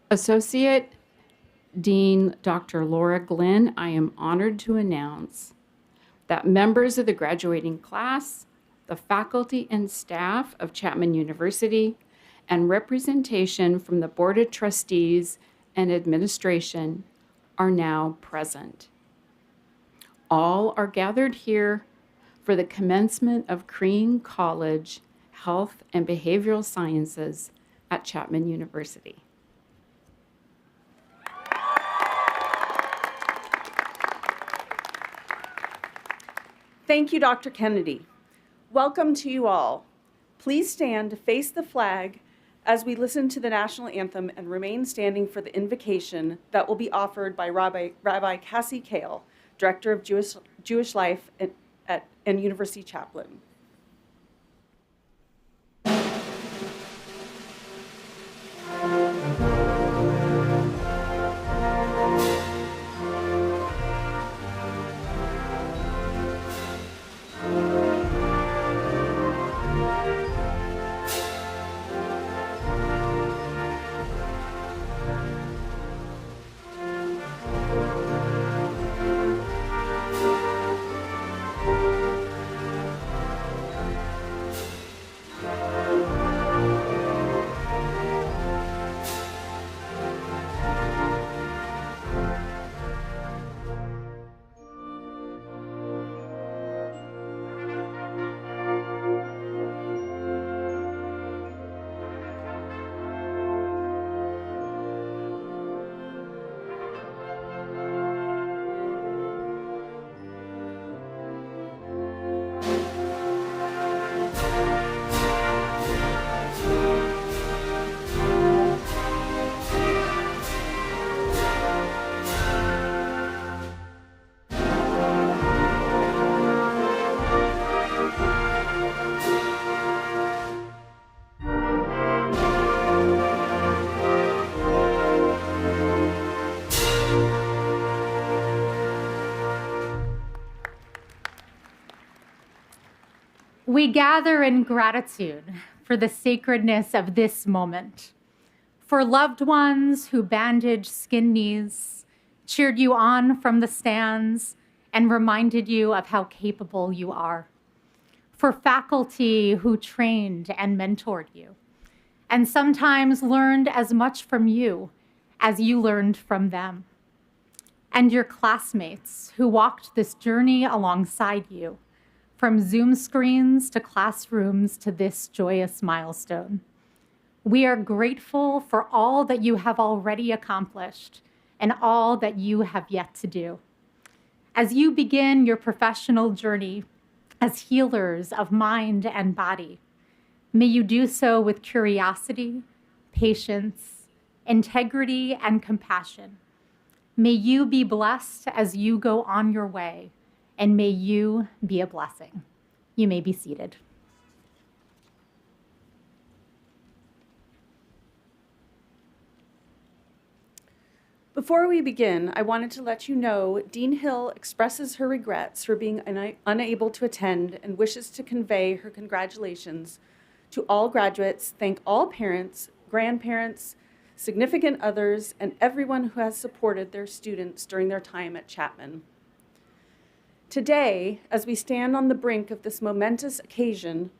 Associate Dean Dr. Laura Glenn, I am honored to announce that members of the graduating class, the faculty and staff of Chapman University, and representation from the Board of Trustees and administration are now present. All are gathered here for the commencement of Crean College Health and Behavioral Sciences at Chapman University. Thank you, Dr. Kennedy. Welcome to you all. Please stand to face the flag as we listen to the national anthem and remain standing for the invocation that will be offered by Rabbi Cassie Kale, Director of Jewish Life and University Chaplain. We gather in gratitude for the sacredness of this moment, for loved ones who bandaged skin knees, cheered you on from the stands, and reminded you of how capable you are, for faculty who trained and mentored you, and sometimes learned as much from you as you learned from them, and your classmates who walked this journey alongside you, from Zoom screens to classrooms to this joyous milestone. We are grateful for all that you have already accomplished and all that you have yet to do. As you begin your professional journey as healers of mind and body, may you do so with curiosity, patience, integrity, and compassion. May you be blessed as you go on your way, and may you be a blessing. You may be seated. Before we begin, I wanted to let you know Dean Hill expresses her regrets for being unable to attend and wishes to convey her congratulations to all graduates, thank all parents, grandparents, significant others, and everyone who has supported their students during their time at Chapman. Today, as we stand on the brink of this momentous occasion,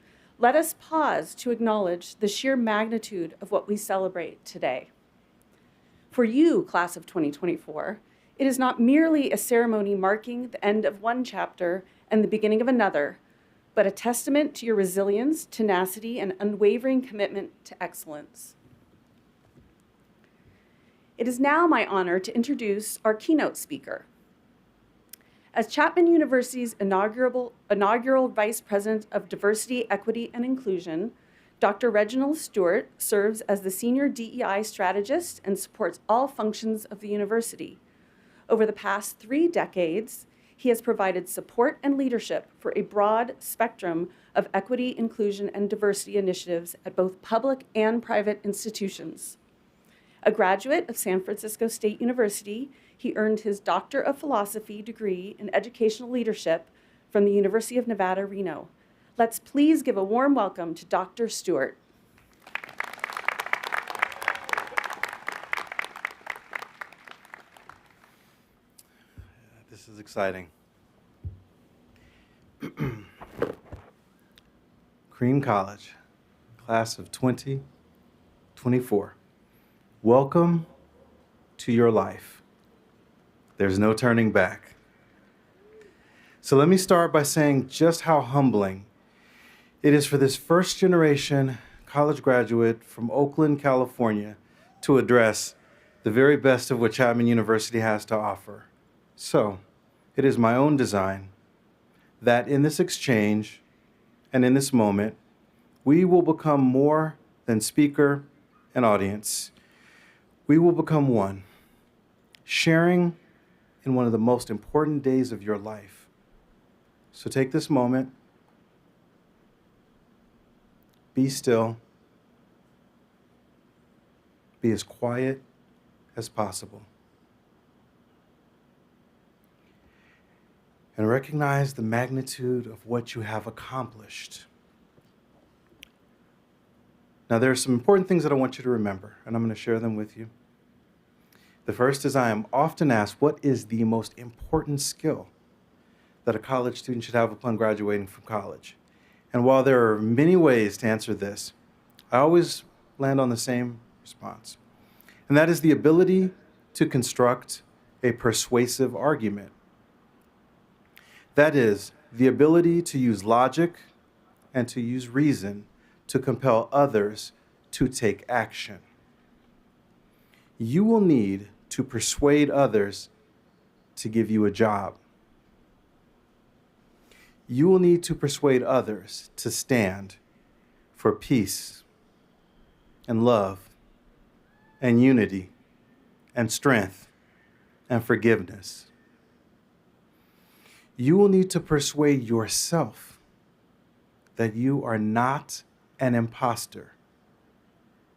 let us pause to acknowledge the sheer magnitude of what we celebrate today. For you, class of 2024, it is not merely a ceremony marking the end of one chapter and the beginning of another, but a testament to your resilience, tenacity, and unwavering commitment to excellence. It is now my honor to introduce our keynote speaker. As Chapman University's inaugural Vice President of Diversity, Equity, and Inclusion, Dr. Reginald Stewart serves as the Senior DEI Strategist and supports all functions of the university. Over the past 3 decades, he has provided support and leadership for a broad spectrum of equity, inclusion, and diversity initiatives at both public and private institutions. A graduate of San Francisco State University, he earned his Doctor of Philosophy degree in Educational Leadership from the University of Nevada, Reno. Let's please give a warm welcome to Dr. Stewart. exciting. Crean College, class of 2024. Welcome to your life. There's no turning back. So let me start by saying just how humbling it is for this first generation college graduate from Oakland, California, to address the very best of what Chapman University has to offer. So, it is my own design that in this exchange and in this moment, we will become more than speaker and audience. We will become one, sharing in one of the most important days of your life. So take this moment, be still, be as quiet as possible, and recognize the magnitude of what you have accomplished. Now, there are some important things that I want you to remember, and I'm going to share them with you. The first is I am often asked, what is the most important skill that a college student should have upon graduating from college? And while there are many ways to answer this, I always land on the same response. And that is the ability to construct a persuasive argument. That is, the ability to use logic and to use reason to compel others to take action. You will need to persuade others to give you a job. You will need to persuade others to stand for peace and love and unity and strength and forgiveness. You will need to persuade yourself that you are not an imposter.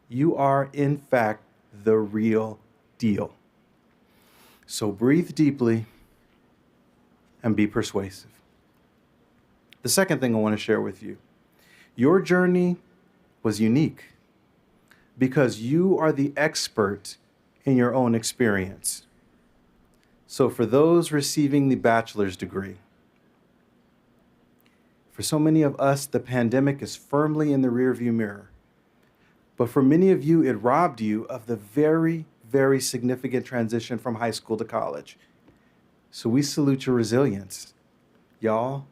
You are, in fact, the real deal. So breathe deeply and be persuasive. The second thing I want to share with you, your journey was unique because you are the expert in your own experience. So for those receiving the bachelor's degree, for so many of us, the pandemic is firmly in the rearview mirror. But for many of you, it robbed you of the very, very significant transition from high school to college. So we salute your resilience. Y'all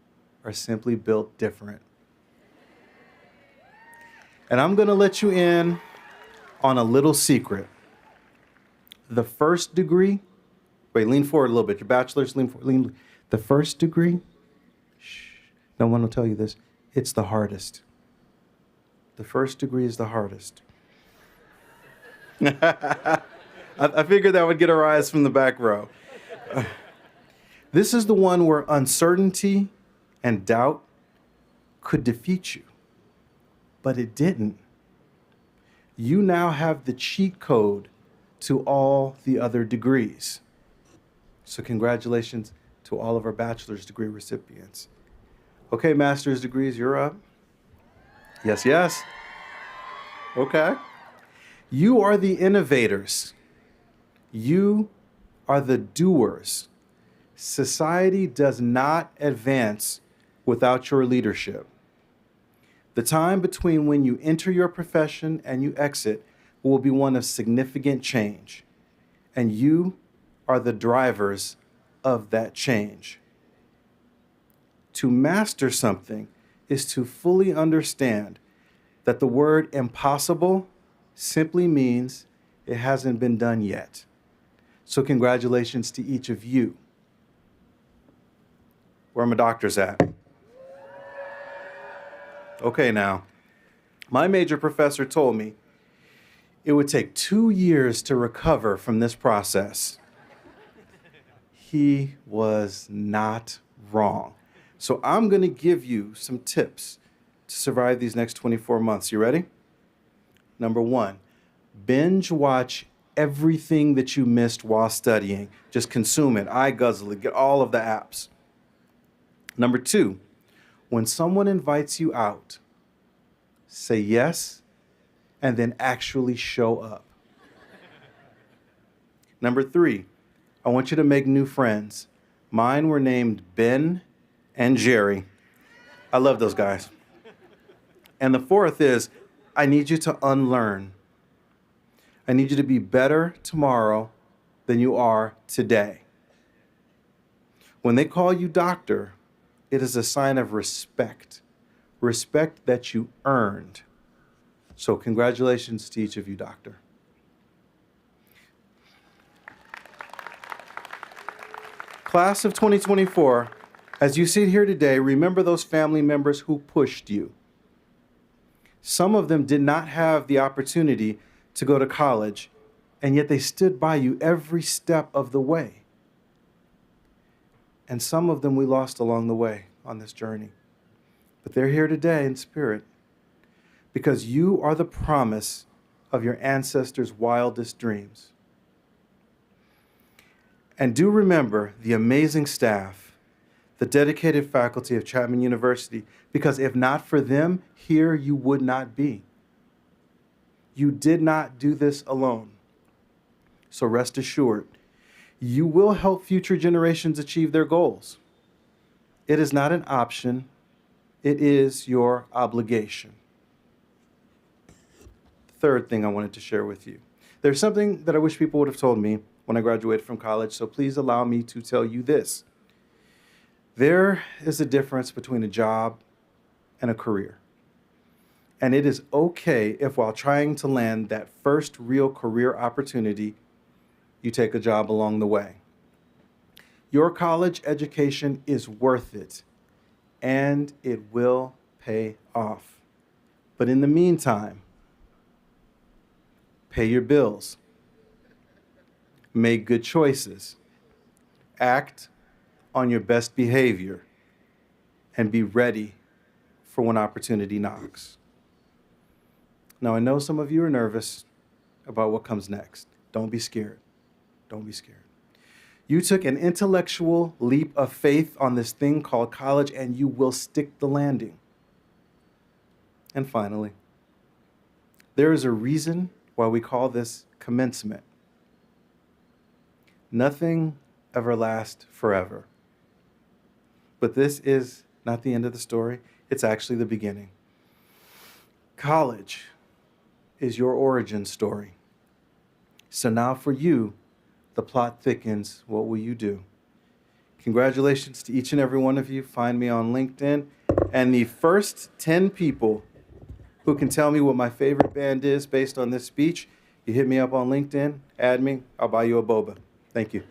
are simply built different. And I'm going to let you in on a little secret. The first degree, wait, lean forward a little bit. Your bachelor's, lean forward. The first degree, no one will tell you this, it's the hardest. The first degree is the hardest. I figured that would get a rise from the back row. This is the one where uncertainty and doubt could defeat you, but it didn't. You now have the cheat code to all the other degrees. So congratulations to all of our bachelor's degree recipients. Okay, master's degrees, you're up. Yes, yes. Okay. You are the innovators. You are the doers. Society does not advance without your leadership. The time between when you enter your profession and you exit will be one of significant change, and you are the drivers of that change. To master something is to fully understand that the word impossible simply means it hasn't been done yet. So congratulations to each of you. Where are my doctors at? Okay, now, my major professor told me it would take 2 years to recover from this process. He was not wrong. So I'm going to give you some tips to survive these next 24 months. You ready? Number 1, binge watch everything that you missed while studying. Just consume it, eye guzzle it, get all of the apps. Number 2, when someone invites you out, say yes and then actually show up. Number 3, I want you to make new friends, Mine were named Ben and Jerry. I love those guys. And the fourth is, I need you to unlearn. I need you to be better tomorrow than you are today. When they call you doctor, it is a sign of respect, respect that you earned. So congratulations to each of you, doctor. Class of 2024, as you sit here today, remember those family members who pushed you. Some of them did not have the opportunity to go to college, and yet they stood by you every step of the way. And some of them we lost along the way on this journey. But they're here today in spirit because you are the promise of your ancestors' wildest dreams. And do remember the amazing staff, the dedicated faculty of Chapman University, because if not for them, here you would not be. You did not do this alone. So rest assured, you will help future generations achieve their goals. It is not an option, it is your obligation. Third thing I wanted to share with you. There's something that I wish people would have told me when I graduated from college, so please allow me to tell you this. There is a difference between a job and a career. And it is okay if while trying to land that first real career opportunity, you take a job along the way. Your college education is worth it, and it will pay off. But in the meantime, pay your bills, make good choices, act on your best behavior, and be ready for when opportunity knocks. Now, I know some of you are nervous about what comes next. Don't be scared. Don't be scared. You took an intellectual leap of faith on this thing called college, and you will stick the landing. And finally, there is a reason why we call this commencement. Nothing ever lasts forever. But this is not the end of the story. It's actually the beginning. College is your origin story. So now for you, the plot thickens. What will you do? Congratulations to each and every one of you. Find me on LinkedIn. And the first 10 people who can tell me what my favorite band is based on this speech, you hit me up on LinkedIn, add me, I'll buy you a boba. Thank you.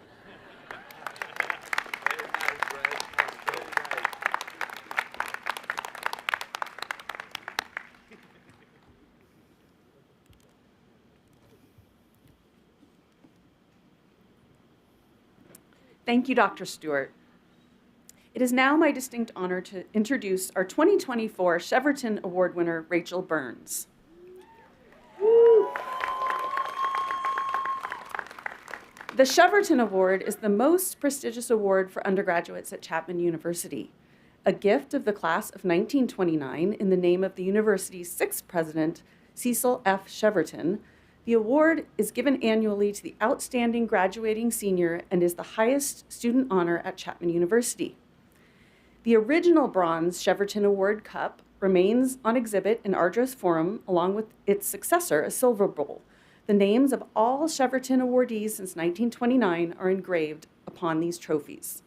Thank you, Dr. Stewart. It is now my distinct honor to introduce our 2024 Cheverton Award winner, Rachel Burns. The Cheverton Award is the most prestigious award for undergraduates at Chapman University, a gift of the class of 1929 in the name of the university's sixth president, Cecil F. Cheverton. The award is given annually to the outstanding graduating senior and is the highest student honor at Chapman University. The original bronze Cheverton Award Cup remains on exhibit in Ardress Forum, along with its successor, a silver bowl. The names of all Cheverton awardees since 1929 are engraved upon these trophies.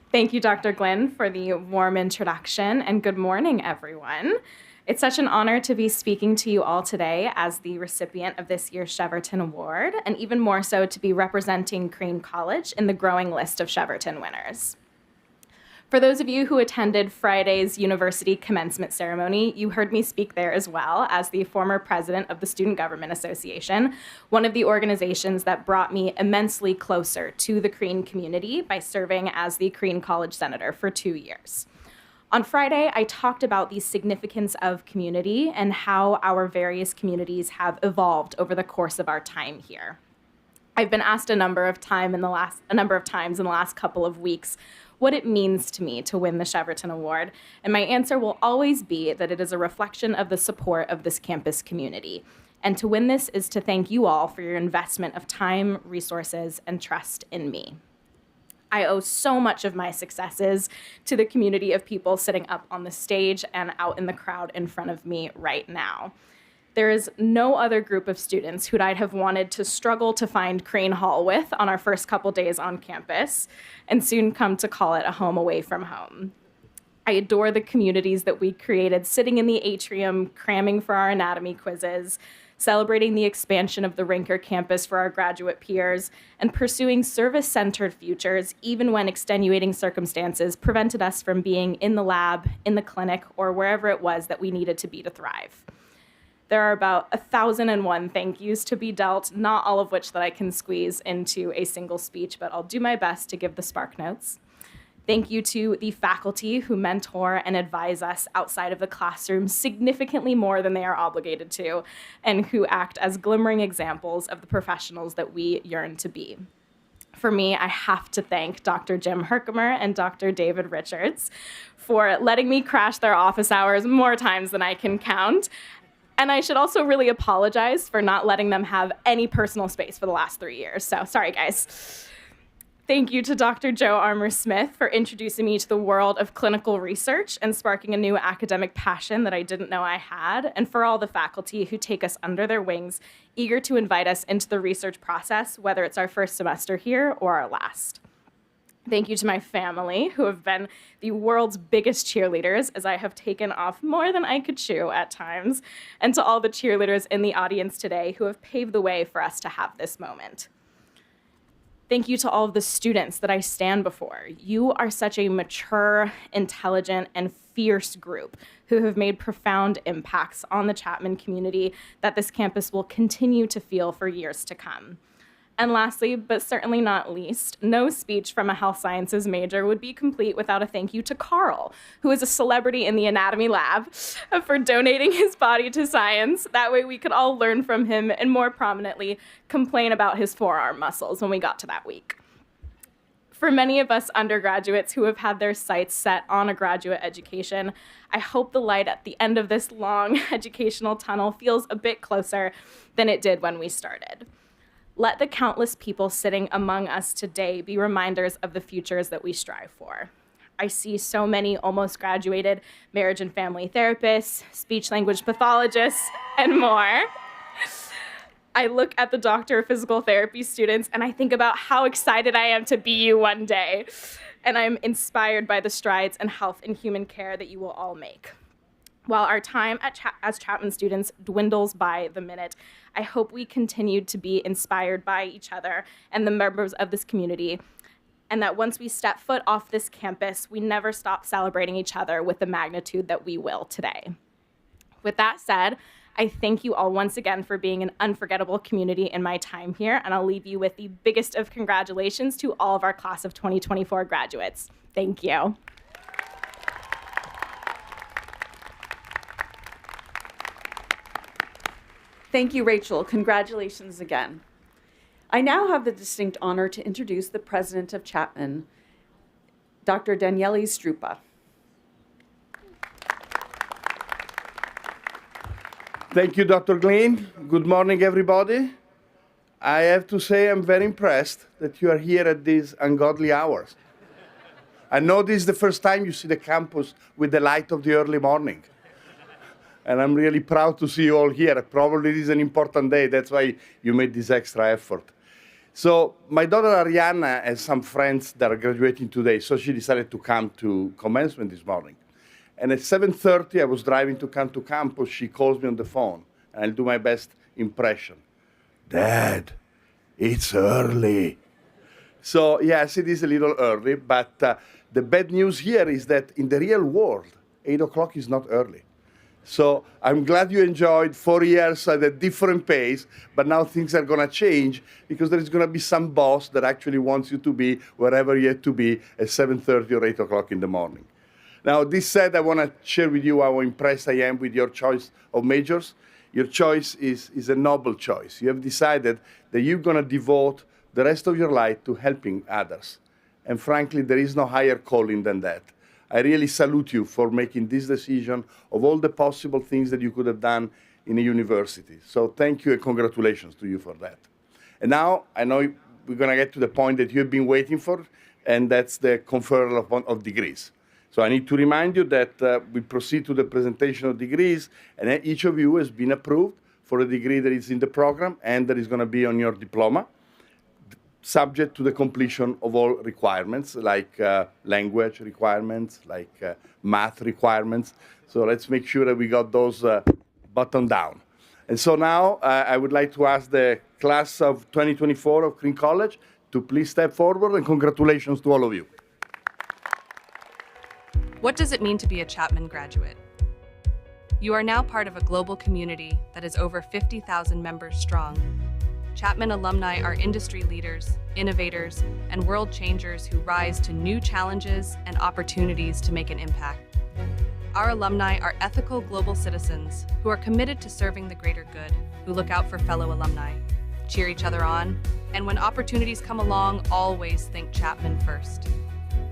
Thank you, Dr. Glenn, for the warm introduction, and good morning, everyone. It's such an honor to be speaking to you all today as the recipient of this year's Cheverton Award, and even more so to be representing Crean College in the growing list of Cheverton winners. For those of you who attended Friday's university commencement ceremony, you heard me speak there as well as the former president of the Student Government Association, one of the organizations that brought me immensely closer to the Crean community by serving as the Crean College Senator for 2 years. On Friday, I talked about the significance of community and how our various communities have evolved over the course of our time here. I've been asked a number of times in the last couple of weeks what it means to me to win the Cheverton Award, and my answer will always be that it is a reflection of the support of this campus community. And to win this is to thank you all for your investment of time, resources, and trust in me. I owe so much of my successes to the community of people sitting up on the stage and out in the crowd in front of me right now. There is no other group of students who I'd have wanted to struggle to find Crean Hall with on our first couple days on campus, and soon come to call it a home away from home. I adore the communities that we created, sitting in the atrium, cramming for our anatomy quizzes, celebrating the expansion of the Rinker campus for our graduate peers, and pursuing service-centered futures even when extenuating circumstances prevented us from being in the lab, in the clinic, or wherever it was that we needed to be to thrive. There are about 1,001 thank yous to be dealt, not all of which that I can squeeze into a single speech, but I'll do my best to give the spark notes. Thank you to the faculty who mentor and advise us outside of the classroom significantly more than they are obligated to, and who act as glimmering examples of the professionals that we yearn to be. For me, I have to thank Dr. Jim Herkimer and Dr. David Richards for letting me crash their office hours more times than I can count. And I should also really apologize for not letting them have any personal space for the last 3 years. So sorry, guys. Thank you to Dr. Joe Armour-Smith for introducing me to the world of clinical research and sparking a new academic passion that I didn't know I had, and for all the faculty who take us under their wings, eager to invite us into the research process, whether it's our first semester here or our last. Thank you to my family, who have been the world's biggest cheerleaders, as I have taken off more than I could chew at times, and to all the cheerleaders in the audience today who have paved the way for us to have this moment. Thank you to all of the students that I stand before. You are such a mature, intelligent, and fierce group who have made profound impacts on the Chapman community that this campus will continue to feel for years to come. And lastly, but certainly not least, no speech from a health sciences major would be complete without a thank you to Carl, who is a celebrity in the anatomy lab, for donating his body to science. That way we could all learn from him and, more prominently, complain about his forearm muscles when we got to that week. For many of us undergraduates who have had their sights set on a graduate education, I hope the light at the end of this long educational tunnel feels a bit closer than it did when we started. Let the countless people sitting among us today be reminders of the futures that we strive for. I see so many almost graduated marriage and family therapists, speech-language pathologists, and more. I look at the doctor of physical therapy students and I think about how excited I am to be you one day. And I'm inspired by the strides in health and human care that you will all make. While our time as Chapman students dwindles by the minute, I hope we continue to be inspired by each other and the members of this community, and that once we step foot off this campus, we never stop celebrating each other with the magnitude that we will today. With that said, I thank you all once again for being an unforgettable community in my time here, and I'll leave you with the biggest of congratulations to all of our class of 2024 graduates. Thank you. Thank you, Rachel. Congratulations again. I now have the distinct honor to introduce the president of Chapman, Dr. Daniele Strupa. Thank you, Dr. Glenn. Good morning, everybody. I have to say I'm very impressed that you are here at these ungodly hours. I know this is the first time you see the campus with the light of the early morning. And I'm really proud to see you all here. Probably this is an important day. That's why you made this extra effort. So my daughter Ariana has some friends that are graduating today, so she decided to come to commencement this morning. And at 7:30, I was driving to come to campus. She calls me on the phone, and I'll do my best impression. Dad, it's early. So yes, it is a little early, but the bad news here is that in the real world, 8 o'clock is not early. So I'm glad you enjoyed 4 years at a different pace, but now things are going to change because there is going to be some boss that actually wants you to be wherever you have to be at 7:30 or 8 o'clock in the morning. Now, this said, I want to share with you how impressed I am with your choice of majors. Your choice is a noble choice. You have decided that you're going to devote the rest of your life to helping others. and frankly, there is no higher calling than that. I really salute you for making this decision of all the possible things that you could have done in a university. So thank you and congratulations to you for that. And now I know we're going to get to the point that you've been waiting for, and that's the conferral of degrees. So I need to remind you that we proceed to the presentation of degrees, and each of you has been approved for a degree that is in the program and that is going to be on your diploma, subject to the completion of all requirements, like language requirements, like math requirements. So let's make sure that we got those buttoned down. And so now I would like to ask the class of 2024 of Crean College to please step forward, and congratulations to all of you. What does it mean to be a Chapman graduate? You are now part of a global community that is over 50,000 members strong. Chapman alumni are industry leaders, innovators, and world changers who rise to new challenges and opportunities to make an impact. Our alumni are ethical global citizens who are committed to serving the greater good, who look out for fellow alumni, cheer each other on, and when opportunities come along, always think Chapman first.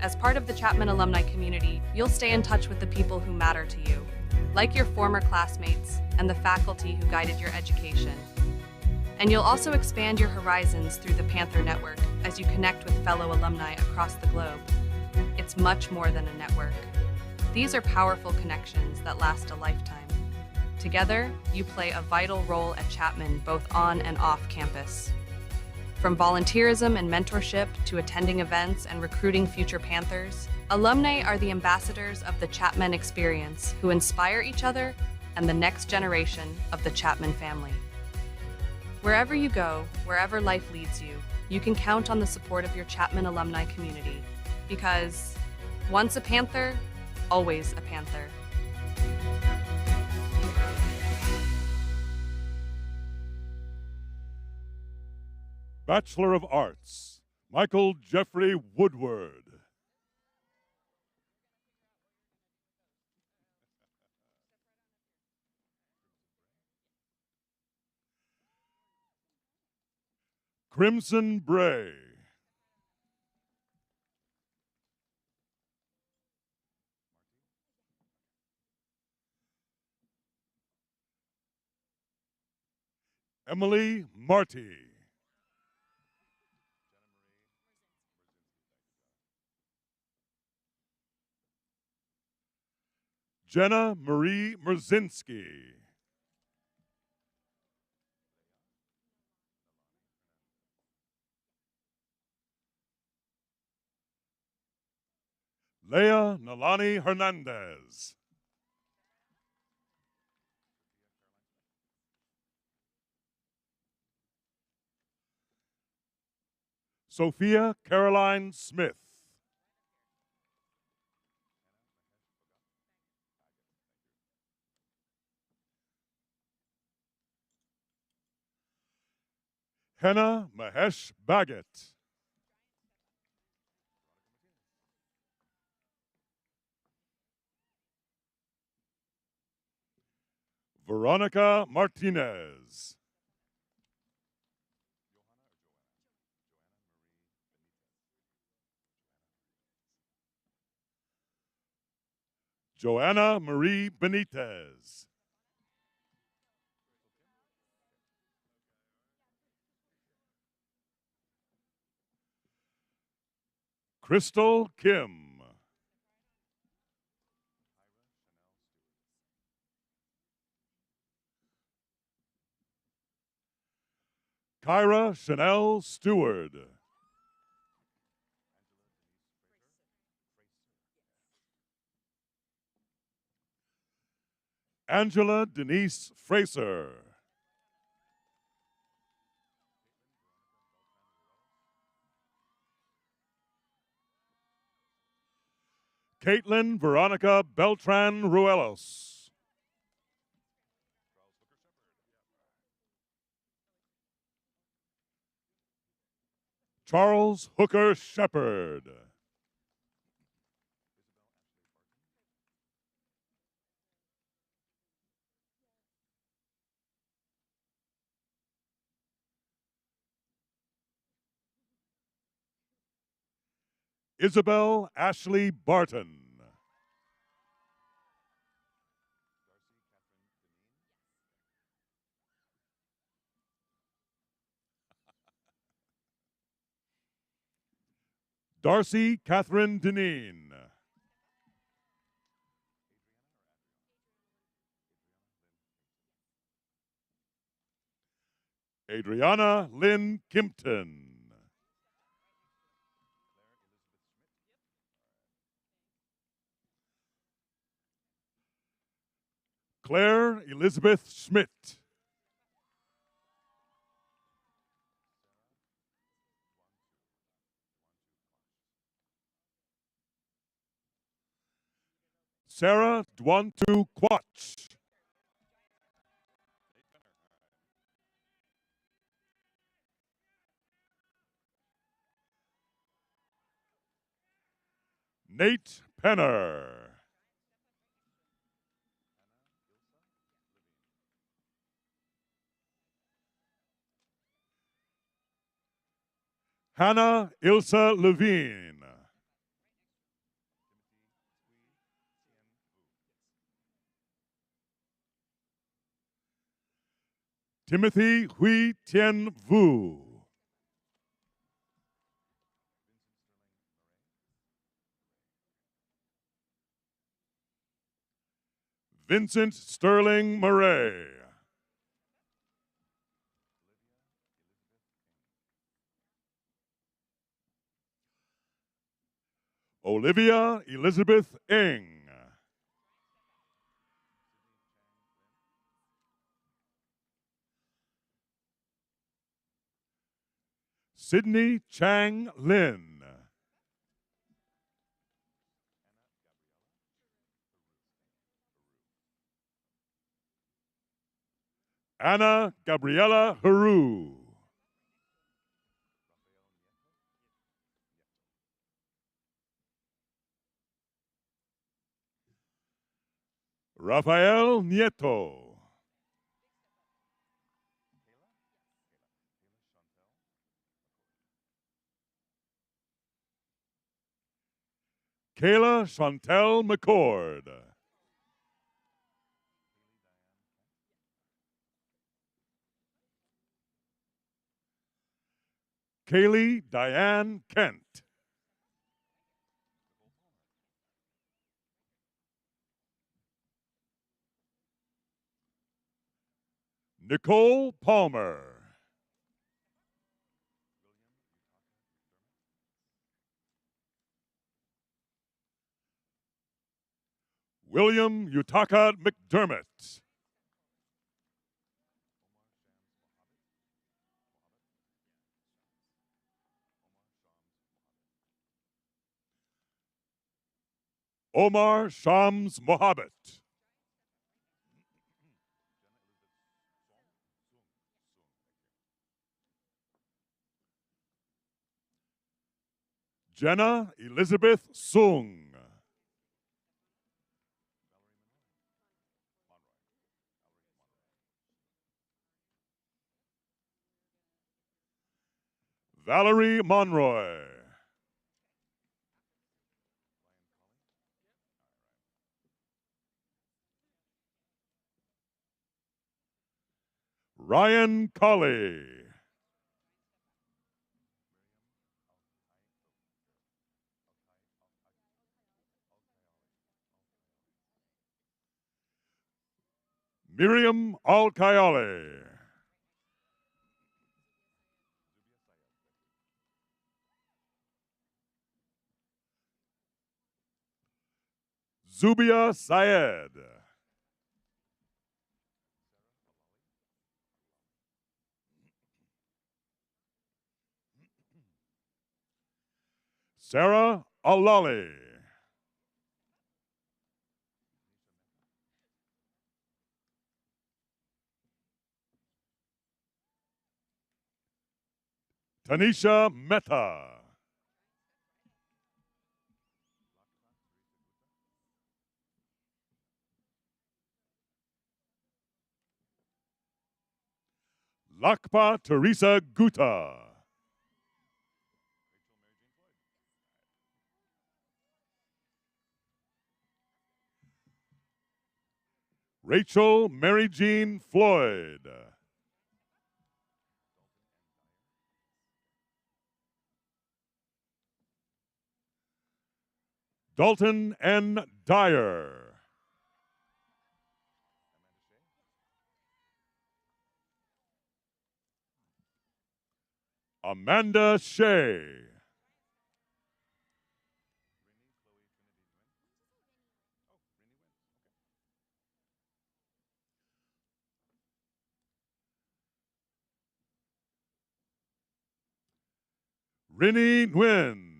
As part of the Chapman alumni community, you'll stay in touch with the people who matter to you, like your former classmates and the faculty who guided your education. And you'll also expand your horizons through the Panther Network as you connect with fellow alumni across the globe. It's much more than a network. These are powerful connections that last a lifetime. Together, you play a vital role at Chapman both on and off campus. From volunteerism and mentorship to attending events and recruiting future Panthers, alumni are the ambassadors of the Chapman experience who inspire each other and the next generation of the Chapman family. Wherever you go, wherever life leads you, you can count on the support of your Chapman alumni community because once a Panther, always a Panther. Bachelor of Arts, Michael Jeffrey Woodward. Crimson Bray. Emily Marty. Jenna Marie Merzinski. Leah Nalani Hernandez. Sophia Caroline Smith. Henna Mahesh Baggett. Veronica Martinez. Joanna Marie Benitez. Crystal Kim. Kyra Chanel Stewart. Angela Denise Fraser. Caitlin Veronica Beltran Ruelos. Charles Hooker Shepard. Isabel Ashley Barton. Darcy Catherine Deneen. Adriana Lynn Kimpton. Claire Elizabeth Schmidt. Sarah Dwantu Quach. Nate Penner. Hannah Ilsa Levine. Timothy Hui Tien Vu. Vincent Sterling Murray. Olivia Elizabeth Ng. Sydney Chang Lin. Anna Gabriela Haru. Rafael Nieto. Kayla Chantel McCord. Kaylee Diane Kent. Nicole Palmer. William Utaka McDermott. Omar Shams Mohabbat. Jenna Elizabeth Sung. Valerie Monroy. Ryan Colley. Miriam Al-Kayale. Zubia Syed. Sarah Alali. Tanisha Mehta. Lakpa Teresa Guta. Rachel Mary Jean Floyd. Dalton N. Dyer. Amanda Shea. Rinnie Nguyen.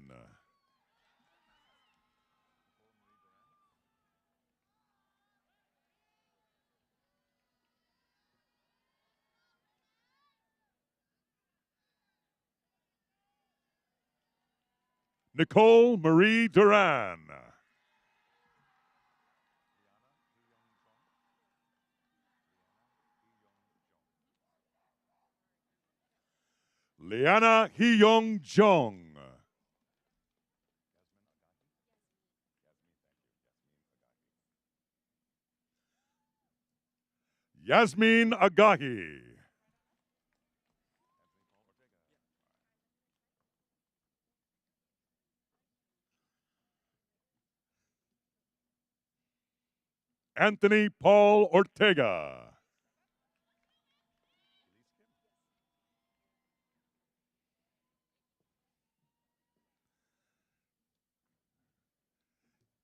Nicole Marie Duran. Liana Hee-Young Jung. Yasmin Agahi. Anthony Paul Ortega.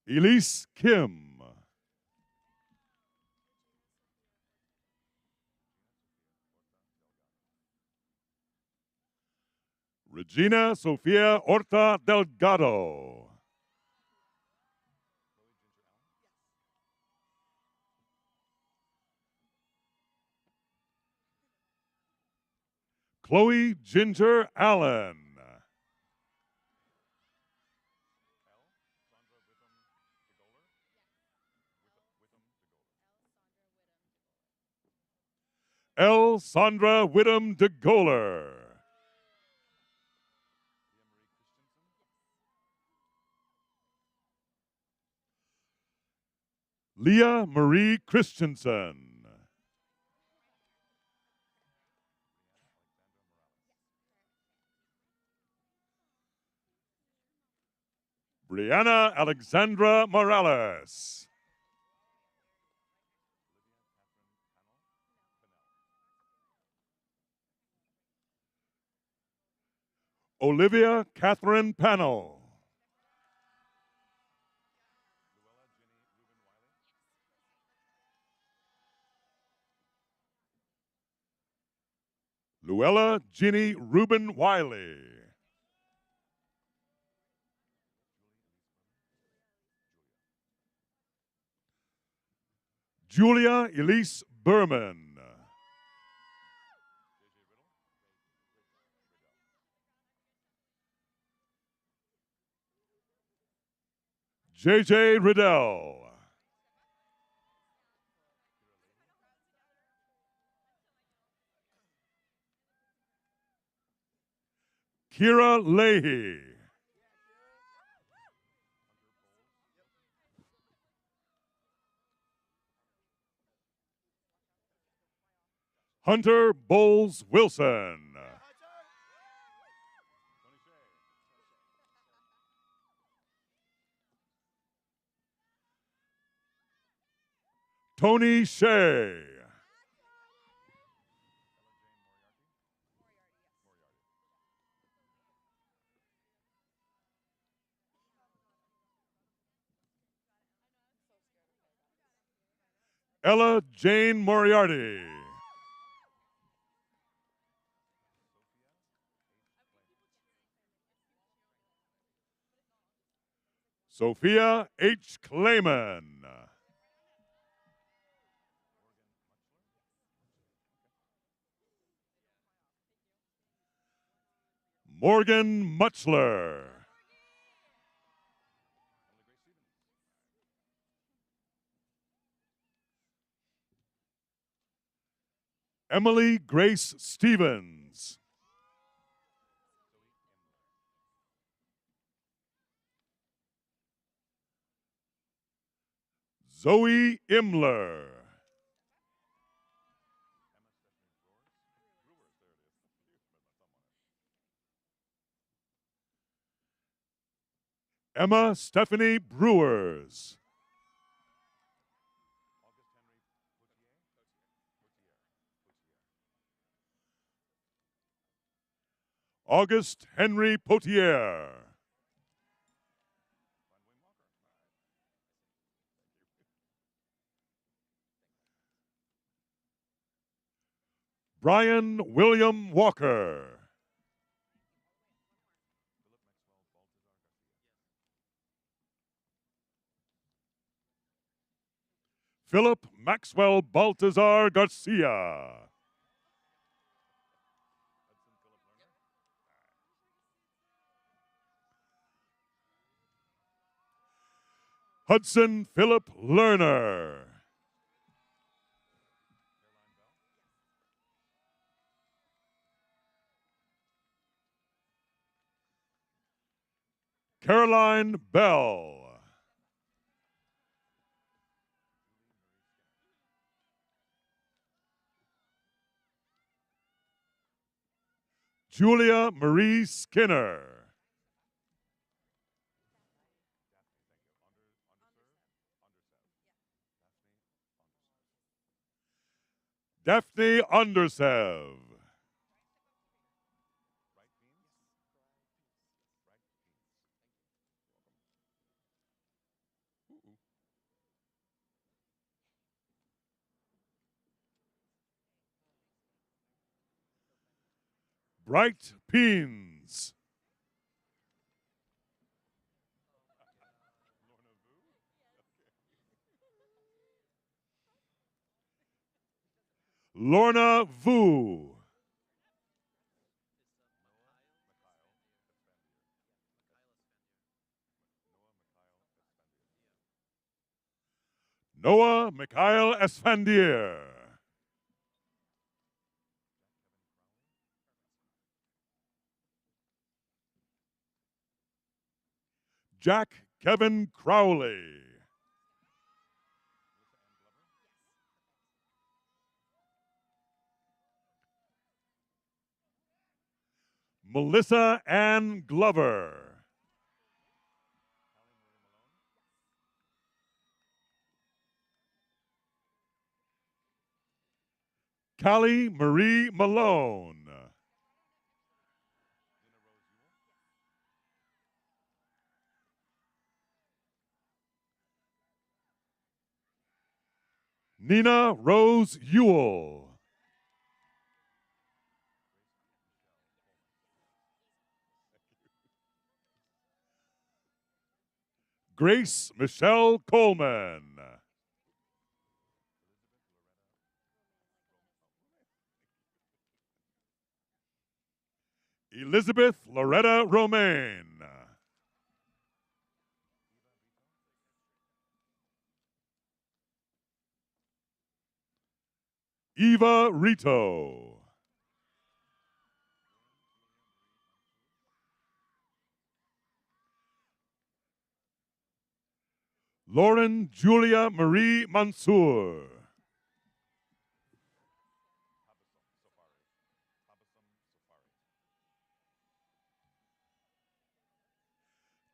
Elise Kim. Regina Sofia Horta Delgado. Chloe Ginger Allen. L. Sandra Whittam de Goler. Leah Marie Christensen. Brianna Alexandra Morales. Olivia Catherine Pannell. Luella Ginny Rubin Wiley. Julia Elise Berman. JJ Riddell. Kira Leahy. Hunter Bowles Wilson. Tony Shea. Ella Jane Moriarty. Sophia H. Clayman. Morgan Muchler. Emily Grace Stevens. Zoe Imler. Emma Stephanie Brewers. August Henry Potier. Brian William Walker. Philip Maxwell Baltazar Garcia. Hudson Philip Lerner. Caroline Bell. Julia Marie Skinner. Daphne Undersev. Bright Peens. Lorna Vu. Noah Mikhail Esfandier. Jack Kevin Crowley. Melissa Ann Glover. Callie Marie Malone. Nina Rose Ewell. Grace Michelle Coleman. Elizabeth Loretta Romaine. Eva Rito. Lauren Julia Marie Mansour.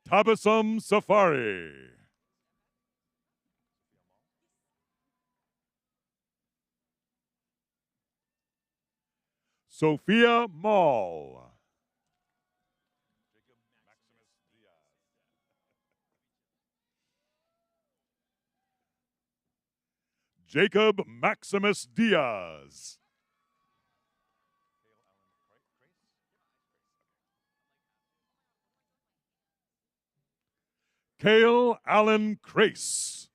Tabassum Safari. Sophia Mall. Jacob Maximus Diaz. Cale Allen Crace.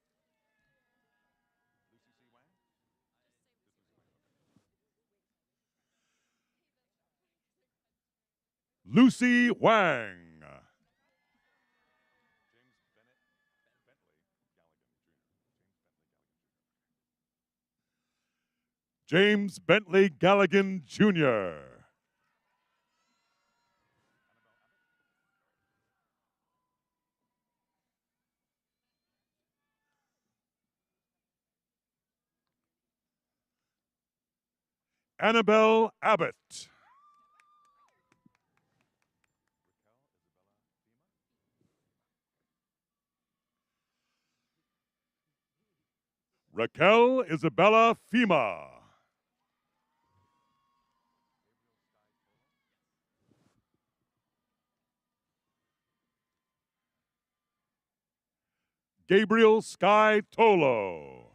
Lucy Wang. James Bentley Galligan Jr. Annabelle Abbott. Raquel Isabella Fima. Gabriel Sky Tolo.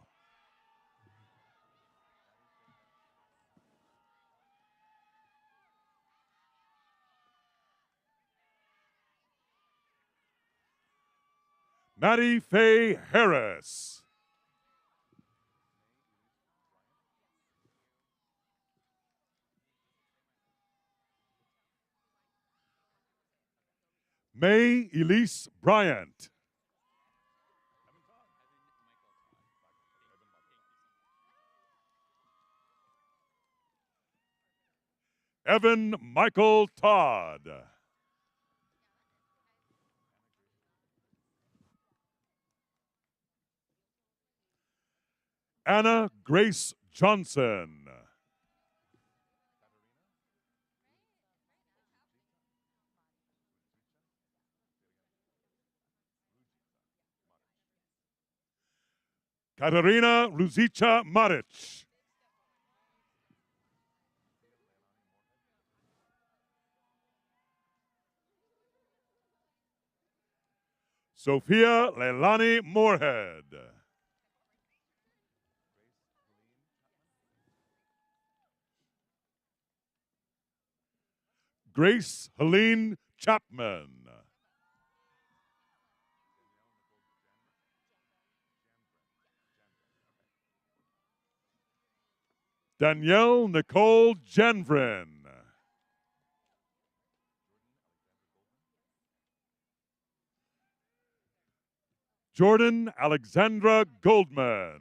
Maddie Faye Harris. May Elise Bryant. Evan Michael Todd. Anna Grace Johnson. Katarina Ruzica Maric. Sophia Leilani Moorhead. Grace Helene Chapman. Danielle Nicole Genvrin. Jordan Alexandra Goldman.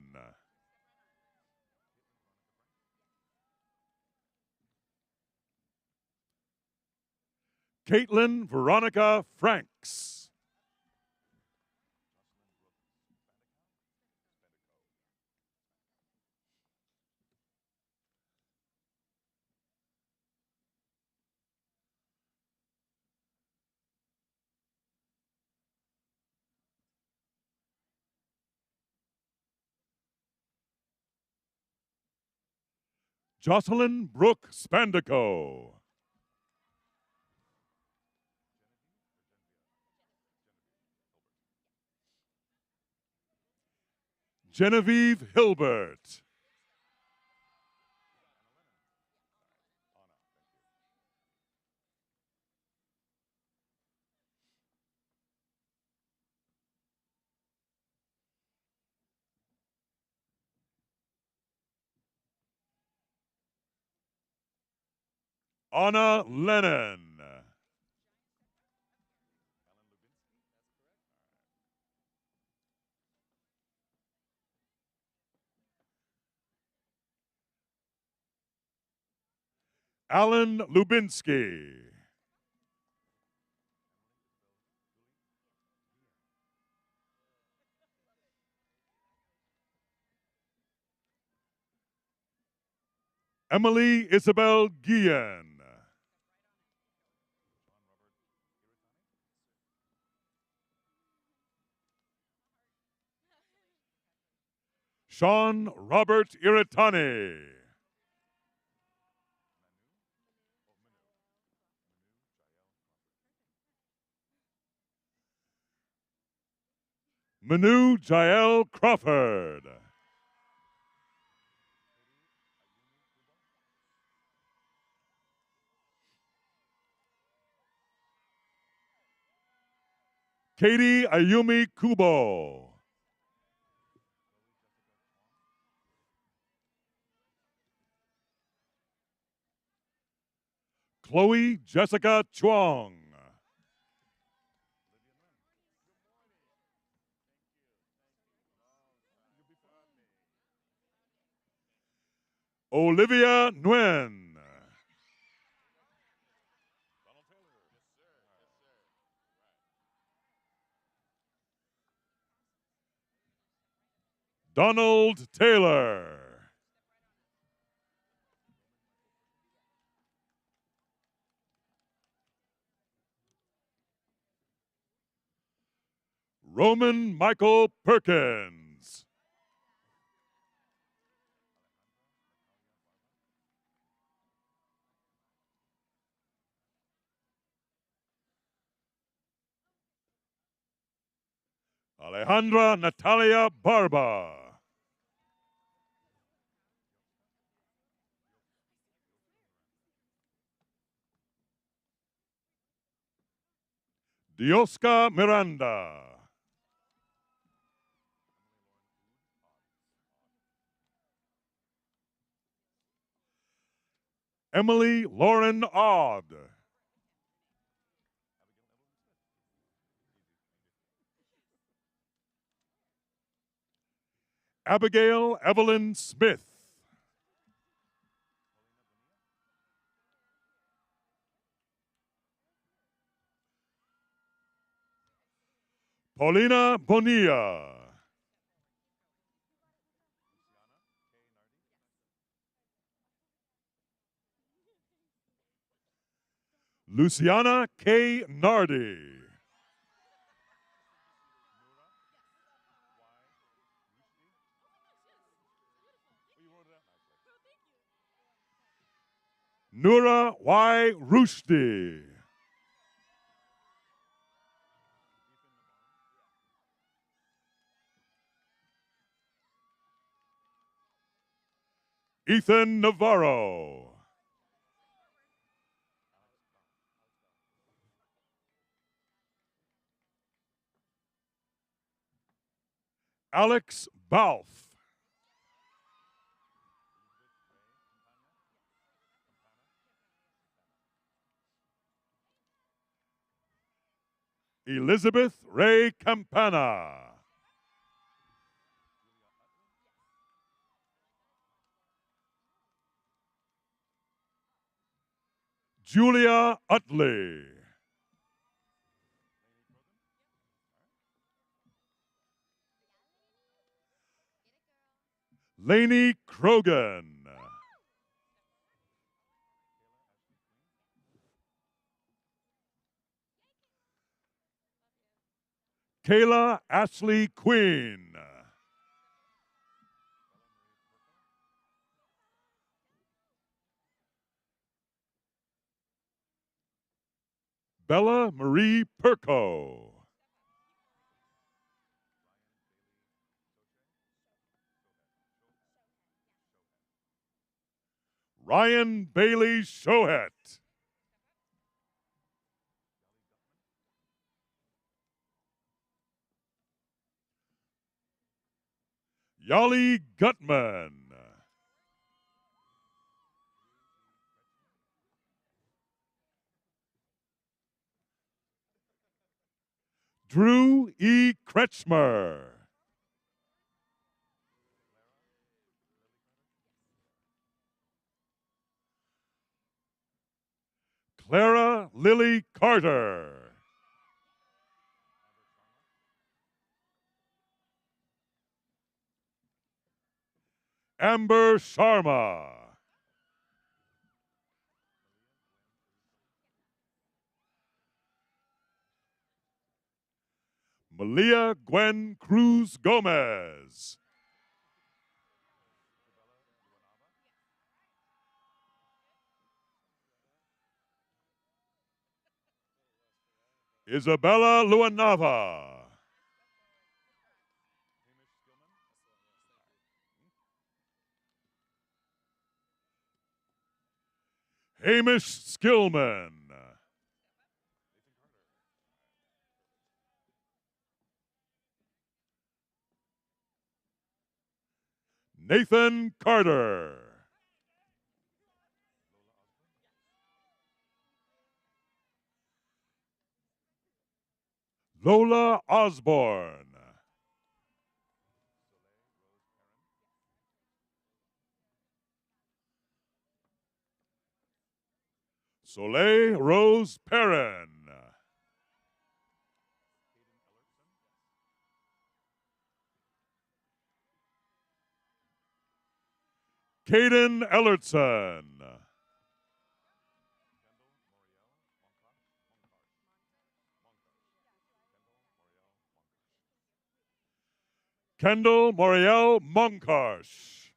Caitlin Veronica Franks. Jocelyn Brooke Spandico. Genevieve Hilbert. Anna Lennon. Alan Lubinsky. Emily Isabel Guillen. Sean Robert Iritani. Manu Jael Crawford. Katie Ayumi Kubo. Chloe Jessica Chuang. Olivia Nguyen. Donald Taylor. Roman Michael Perkins. Alejandra Natalia Barba. Diosca Miranda. Emily Lauren Odd. Abigail Evelyn Smith. Paulina Bonilla. Luciana K. Nardi. Nura Y. Rushdie. Ethan Navarro. Alex Balf. Elizabeth Ray Campana. Julia Utley. Lainey Krogan. Kayla Ashley Queen. Bella Marie Perko. Ryan Bailey Shohet. Yali Gutman. Drew E. Kretschmer. Clara Lily Carter. Amber Sharma. Malia Gwen Cruz Gomez. Isabella Luanava. Hamish Skillman. Nathan Carter. Lola Osborne. Soleil Rose Perrin. Caden Ellertson. Kendall Moriel Monkarsh.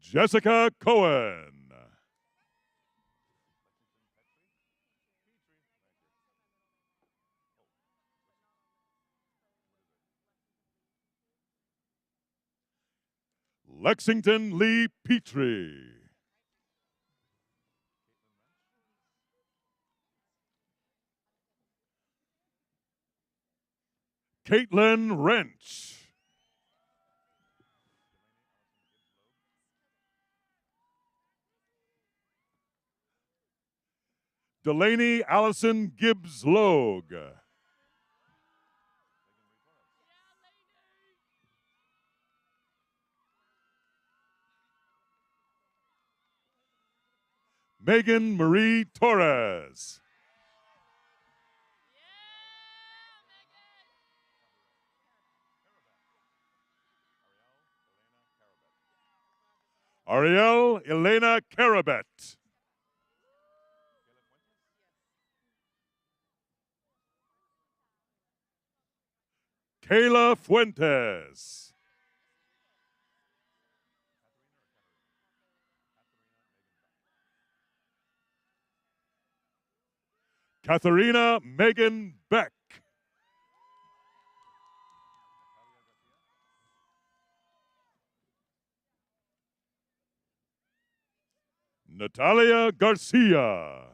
Jessica Cohen. Lexington Lee Petrie. Caitlin Wrench. Delaney Allison Gibbs Logue. Megan Marie Torres. Ariel Elena Carabet. Kayla Fuentes. Katharina Megan Beck. Natalia Garcia.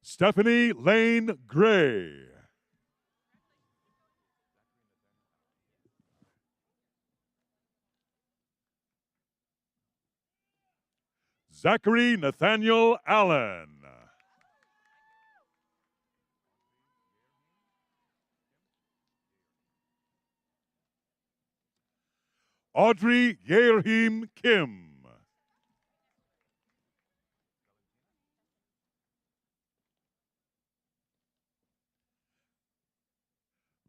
Stephanie Lane Gray. Zachary Nathaniel Allen. Audrey Yerhim Kim.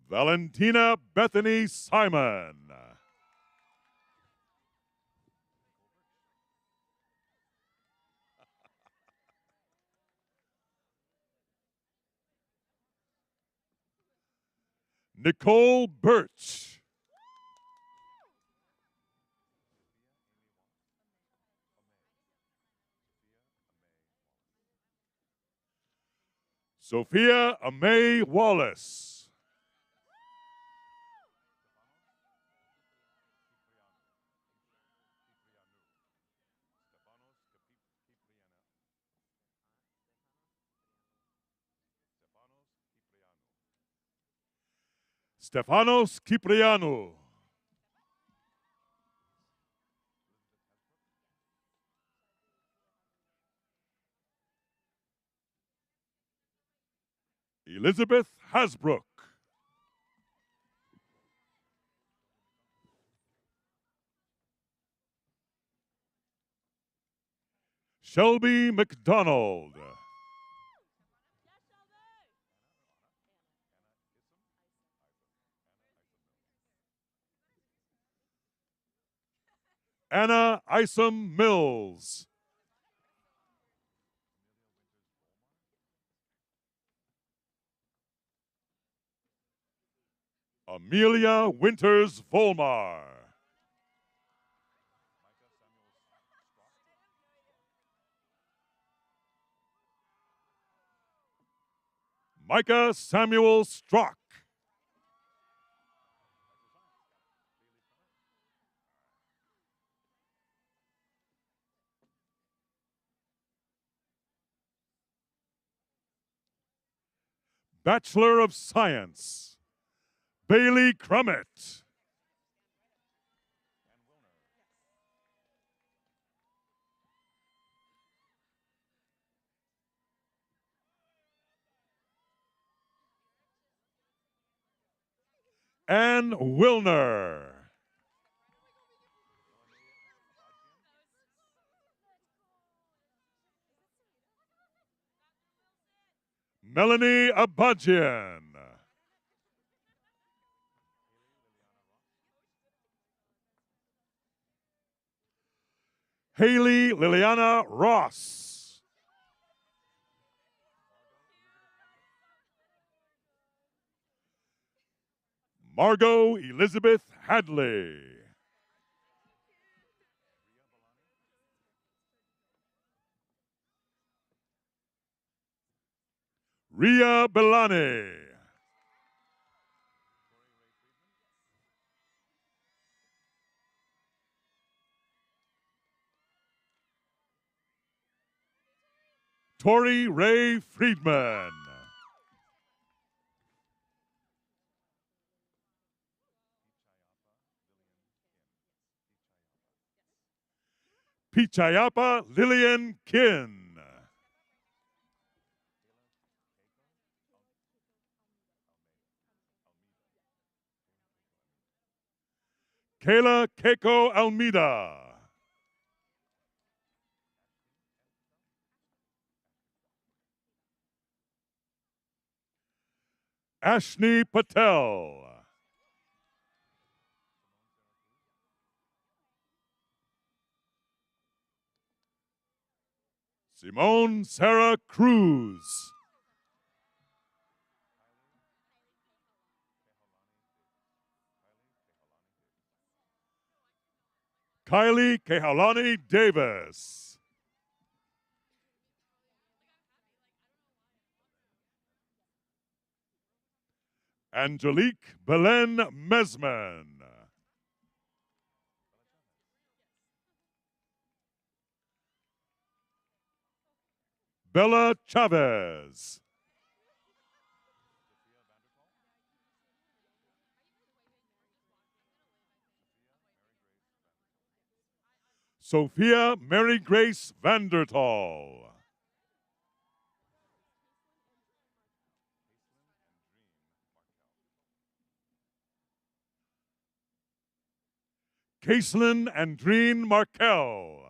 Valentina Bethany Simon. Nicole Birch. Sophia Amay Wallace. Stefanos Kiprianou. Elizabeth Hasbrook. Shelby McDonald. Anna Isom Mills. Amelia Winters Volmar. Micah Samuel Strock. Bachelor of Science, Bailey Crummett. Ann Wilner. Melanie Abadjian. Haley Liliana Ross. Margot Elizabeth Hadley. Ria Belani. Tori Ray Friedman. Pichayapa Lillian Kin. Kayla Keiko Almeida. Ashni Patel. Simone Sarah Cruz. Kylie Kehalani Davis. Angelique Belen Mesman. Bella Chavez. Sophia Mary Grace Vandertal. Caitlin Andreen Markel.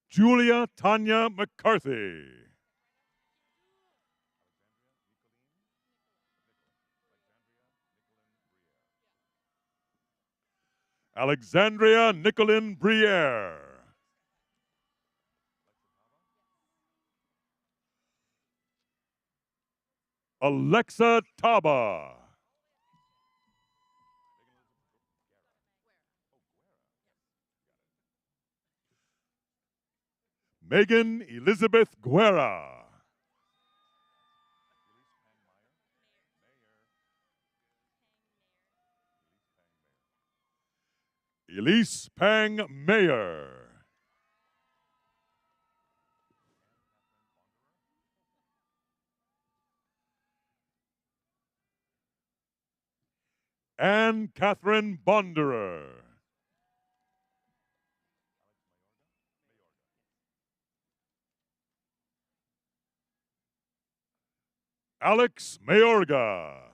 Julia Tanya McCarthy. Alexandria Nicolin Briere. Alexa Taba. Megan Elizabeth Guerra. Elise Pang Mayer. Anne Catherine Bonderer. Alex Mayorga.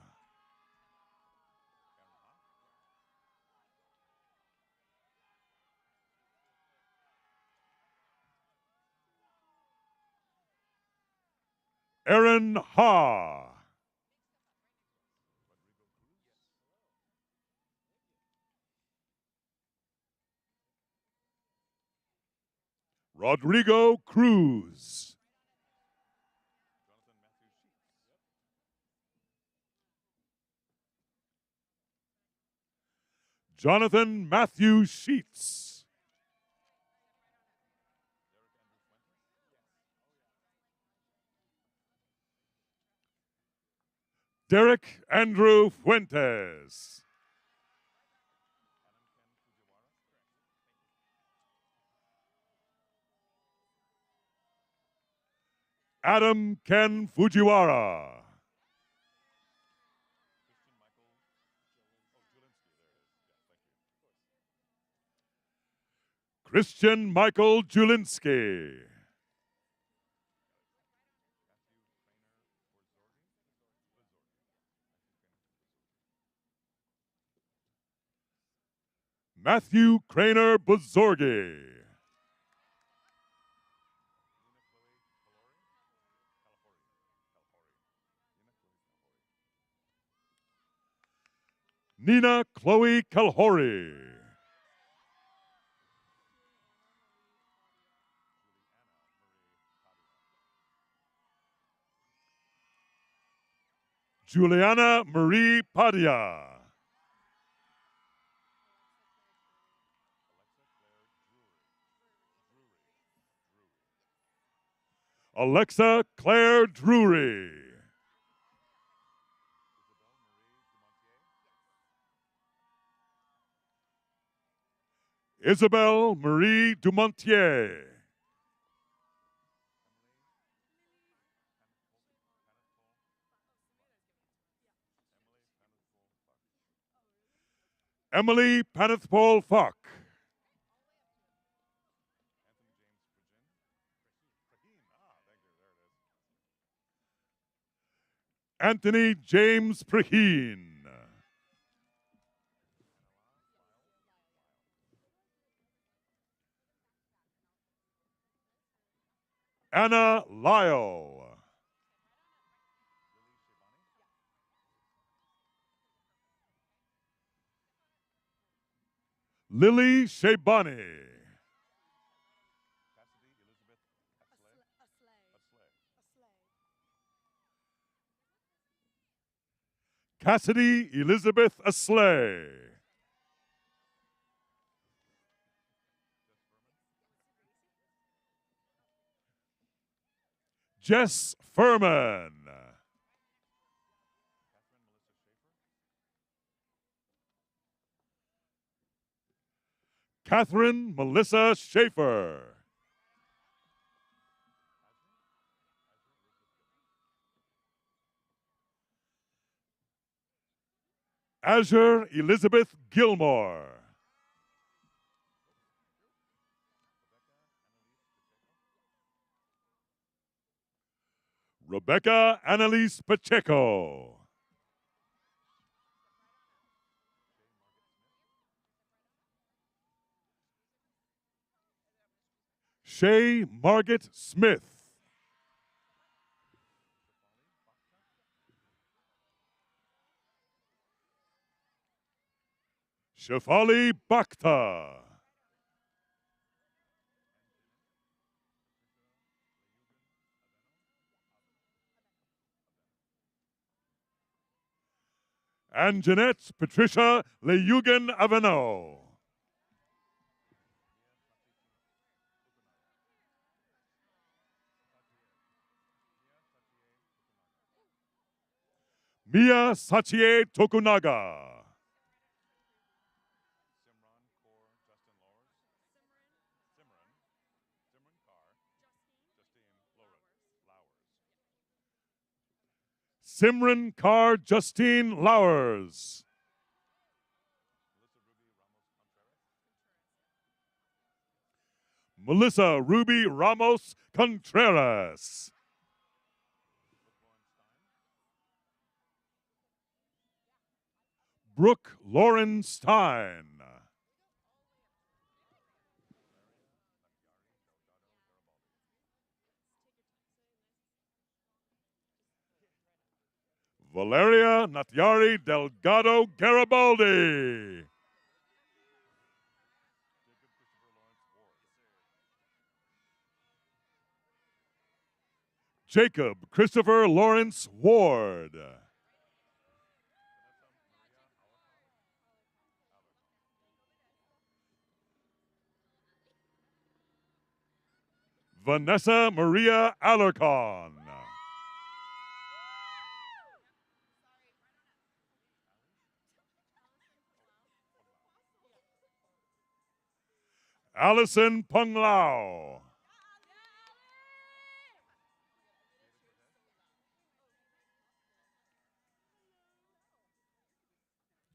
Aaron Ha. Rodrigo Cruz. Jonathan Matthew Sheets. Derek Andrew Fuentes. Adam Ken Fujiwara. Christian Michael Julinski. Matthew Craner Bozorgi. Nina Chloe Kalhori. Juliana Marie Padilla. Alexa Claire Drury. Isabelle Marie Dumontier. Emily Panethpole Fuck. Anthony James Preheen. Anna Lyle. Lily Shabani. Cassidy Elizabeth Aslay. Jess Furman. Catherine Melissa Schaefer. Azure Elizabeth Gilmore. Rebecca Annalise Pacheco. Shay Margaret Smith. Shafali Bakhta. And Jeanette Patricia Leyugan Aveno. Mia Satie Tokunaga. Simran Kaur Justine Lowers. Melissa Ruby Ramos Contreras. Brooke Lauren Stein. Valeria Natyari Delgado Garibaldi. Jacob Christopher Lawrence Ward. Vanessa Maria Alarcon. Allison Punglao.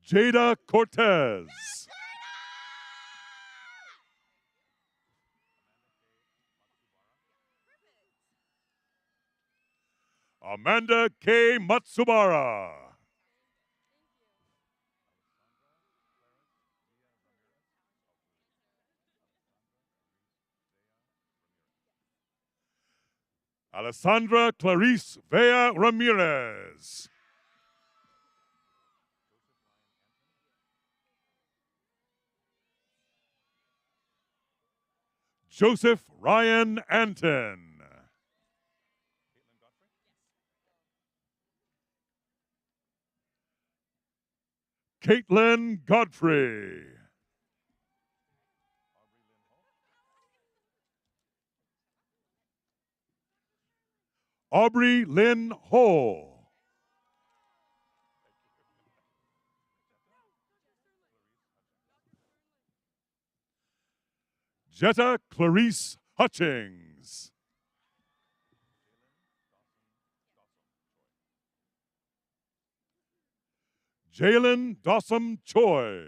Jada Cortez. Amanda K. Matsubara. Alessandra Clarice Vea Ramirez. Joseph Ryan Anton. Caitlin Godfrey. Aubrey Lynn Ho. Jetta Clarice Hutchings. Jalen Dawson Choi.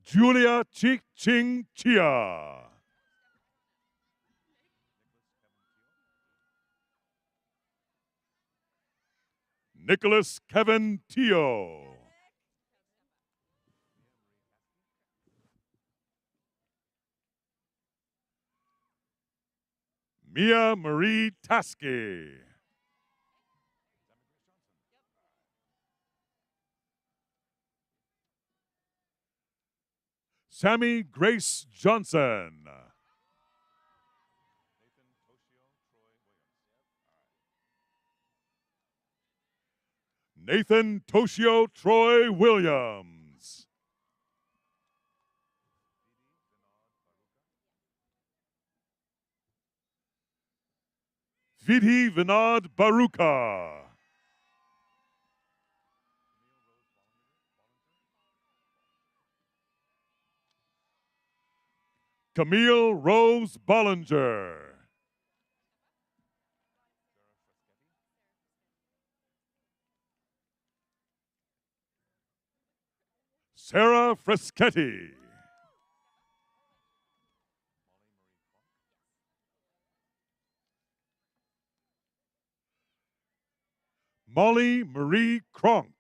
Julia Chik Ching Chia. Nicholas Kevin Teo. Mia Marie Taskey. Sammy Grace Johnson. Nathan Toshio Troy Williams. Vidhi Vinod Baruka. Camille Rose Bollinger. Sarah Freschetti. Molly Marie Kronk.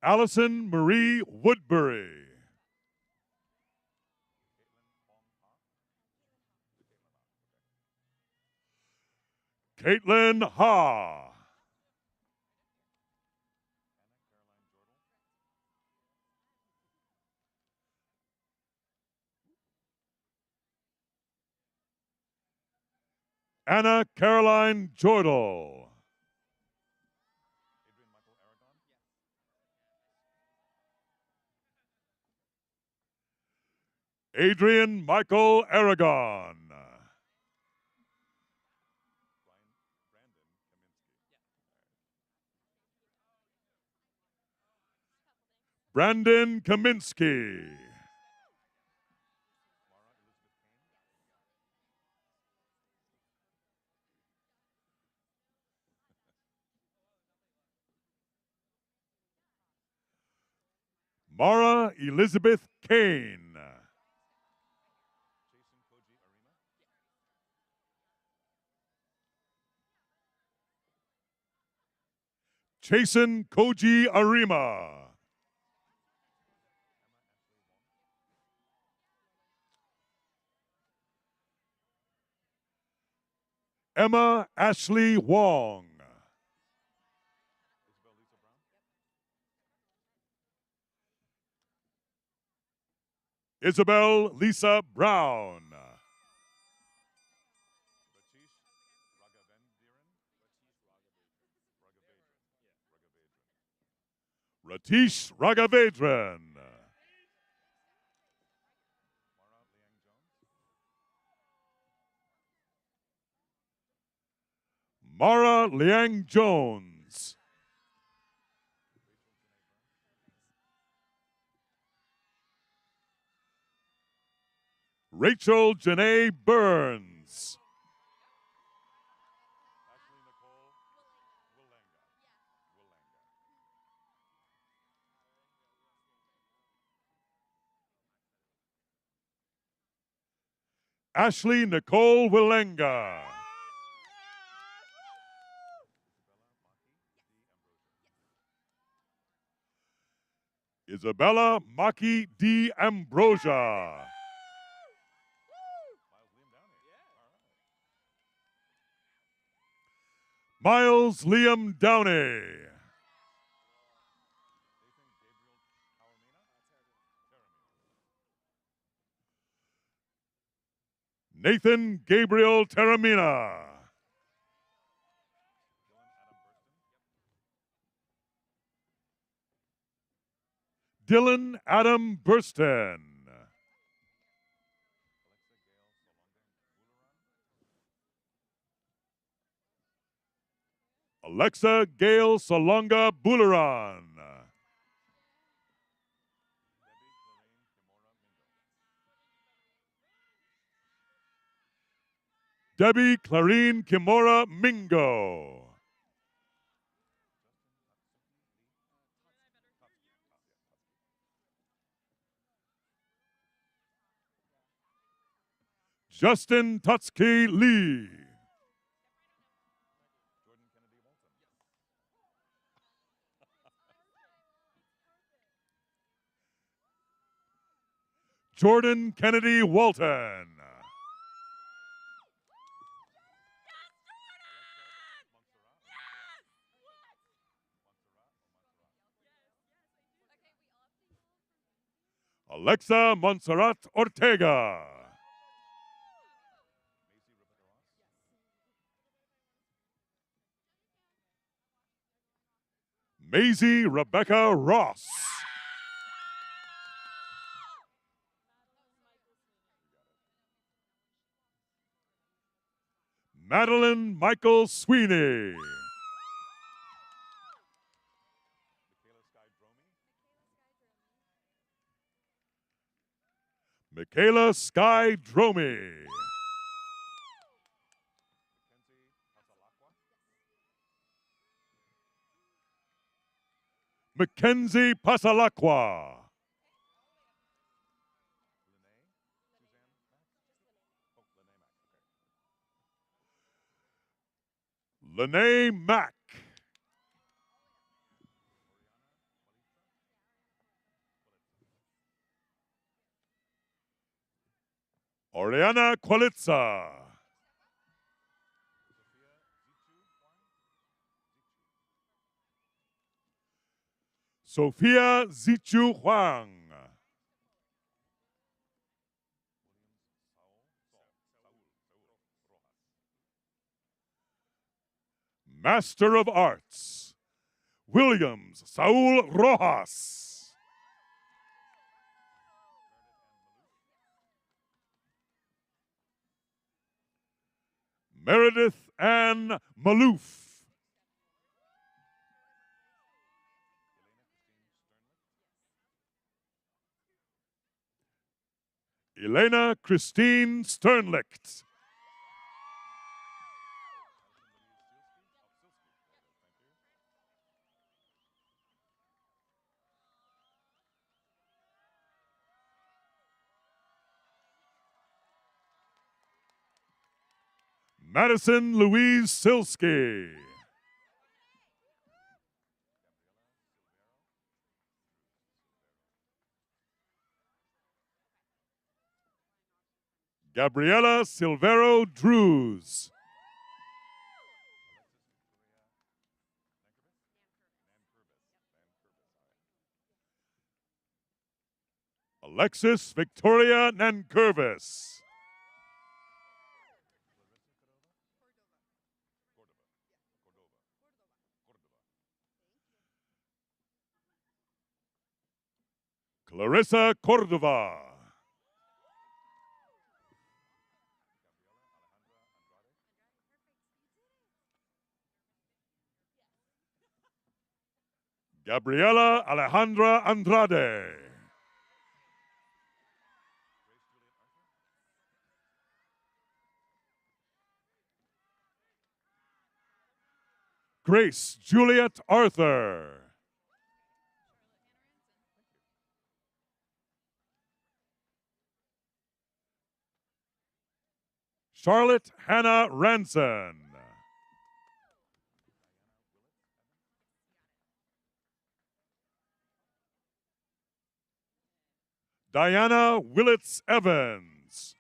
Allison Marie Woodbury. Caitlin Ha. Anna Caroline Jordal. Adrian Michael Aragon. Brandon Kaminsky. Mara Elizabeth Kane. Chasen Koji Arima. Emma Ashley Wong. Isabel Lisa Brown. Ratish Raghavendran. Mara Liang Jones. Rachel Janae Burns. Ashley Nicole Willenga. Isabella Maki D. Ambrosia. Miles Liam Downey. Nathan Gabriel Taramina. Dylan Adam Burston. Alexa Gail Salonga Bularan. Debbie Clarine Kimura Mingo. Justin Tutski Lee. Jordan Kennedy Walton. Alexa Montserrat Ortega. Maisie Rebecca Ross. Madeline Michael Sweeney. Michaela Sky Dromy. Mackenzie Pasalacqua. Lene Mack. Oriana Qualitza. Sophia Zichu Huang. Master of Arts, Williams Saul Rojas. Meredith Ann Malouf. Elena Christine Sternlicht. Madison Louise Silsky. Gabriela Silvero Drews. Alexis Victoria Nankervis. Clarissa Cordova. Gabriela Alejandra Andrade. Grace Juliet Arthur. Charlotte Hannah Ranson. Diana Willits Evans.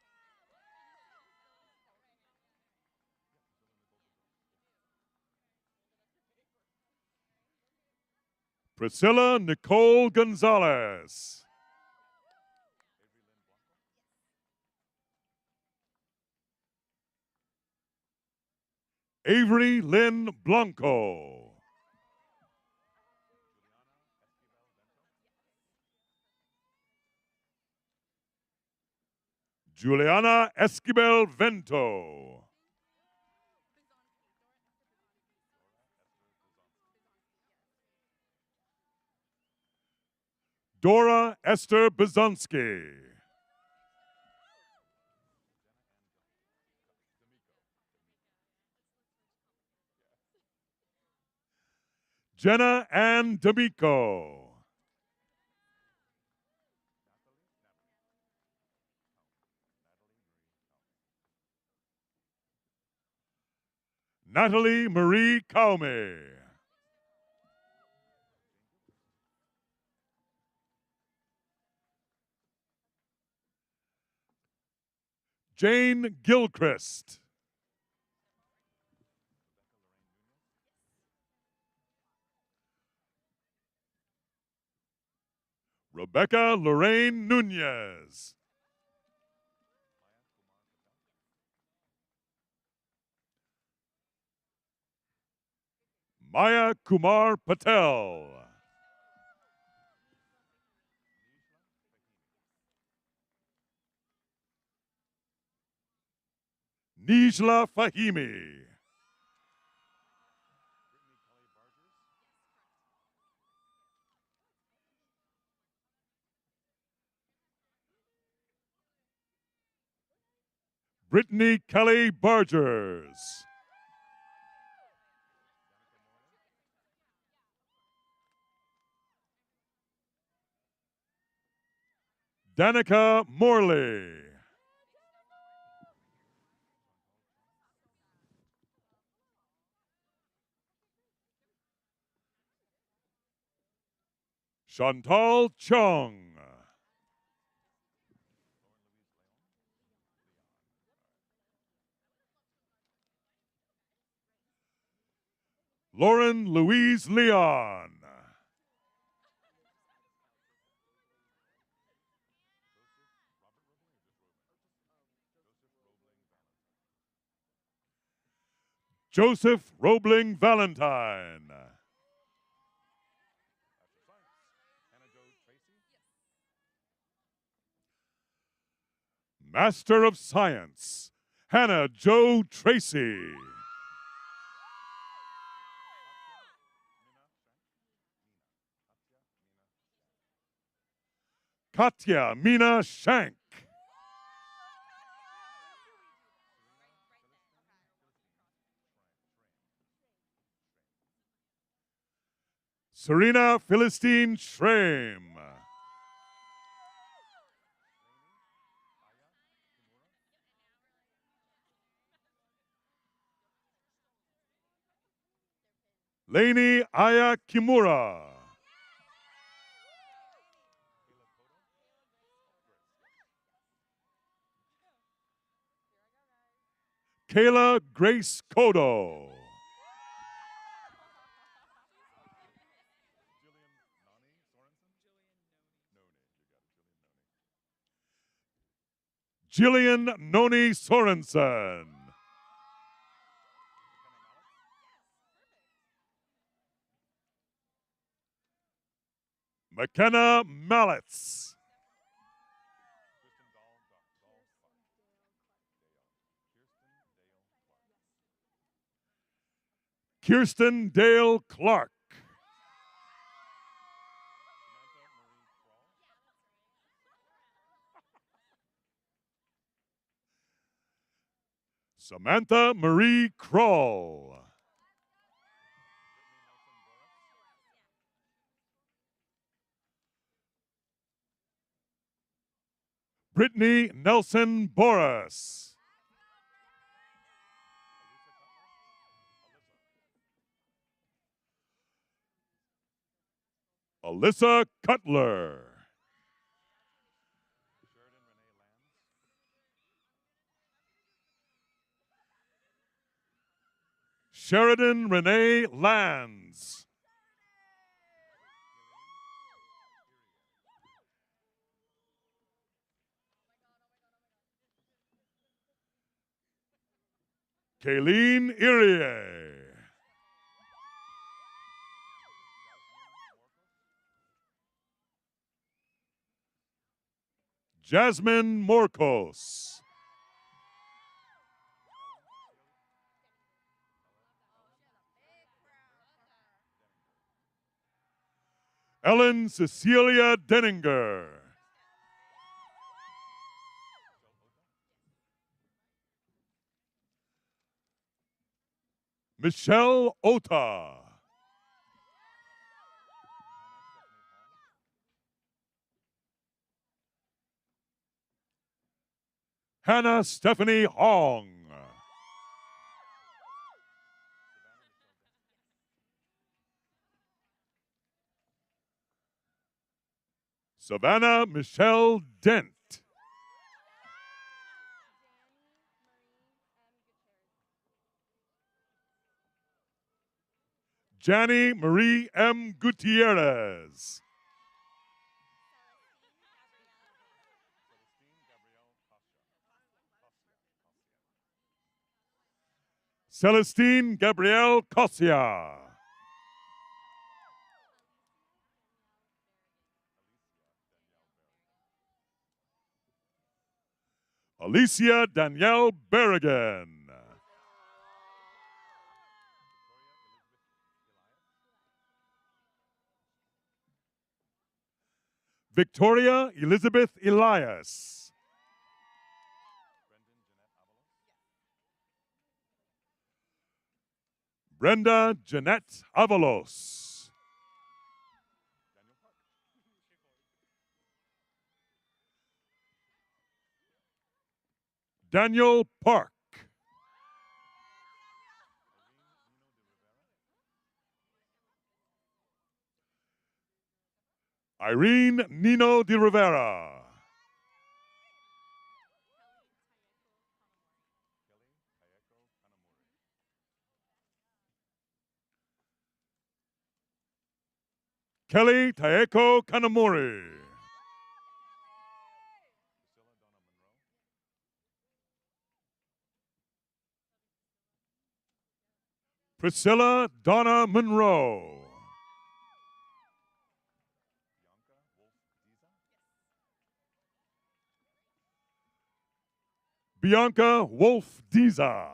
Priscilla Nicole Gonzalez. Avery Lynn Blanco. Juliana Esquivel Vento. Dora Esther Bizonsky. Jenna Ann D'Amico. Natalie Marie Kaume. Jane Gilchrist. Rebecca Lorraine Nunez. Maya Kumar Patel. Nijla Fahimi. Brittany Kelly Bargers. Danica Morley. Chantal Chung. Lauren Louise Leon. Joseph Roebling Valentine. Master of Science, Hannah Jo Tracy. Katya Mina Shank. Serena Philistine Schramm. Lainey Aya Kimura. Kayla Grace Kodo. Jillian Noni Sorensen. McKenna Mallets. Kirsten Dale Clark. Samantha Marie Kroll. Brittany Nelson Boris. Alyssa Cutler. Sheridan Renee Lands. Kayleen Irie. Jasmine Morcos. Ellen Cecilia Denninger. Michelle Ota. Hannah Stephanie Hong. Savannah Michelle Dent. Janie Marie M. Gutierrez. Celestine Gabrielle Cosia. Alicia Danielle Berrigan. Victoria Elizabeth Elias. Brenda Jeanette Avalos. Daniel Park. Irene Nino de Rivera. Kelly Taeko Kanamori. Priscilla Donna Monroe. Bianca Wolf Diza.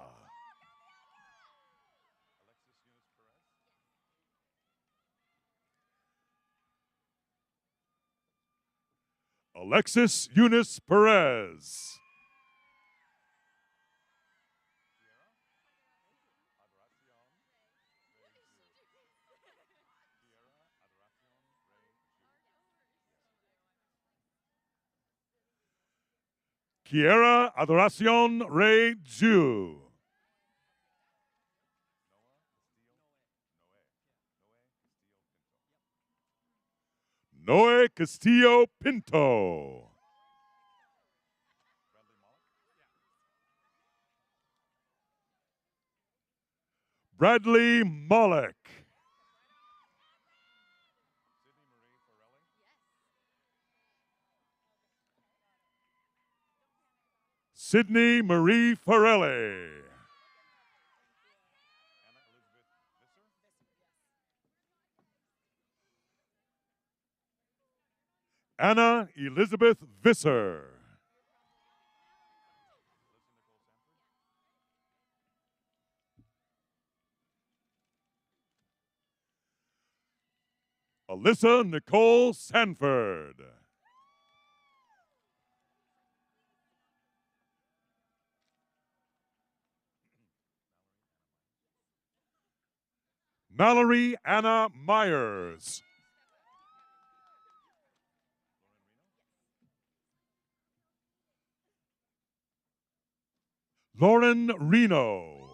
Alexis Eunice Perez. Kiera Adoracion Rey Ju. Noe Castillo Pinto. Bradley Mollick. Sydney Marie Farelli. Anna Elizabeth Visser. Alyssa Nicole Sanford. Mallory Anna Myers. Lauren Reno.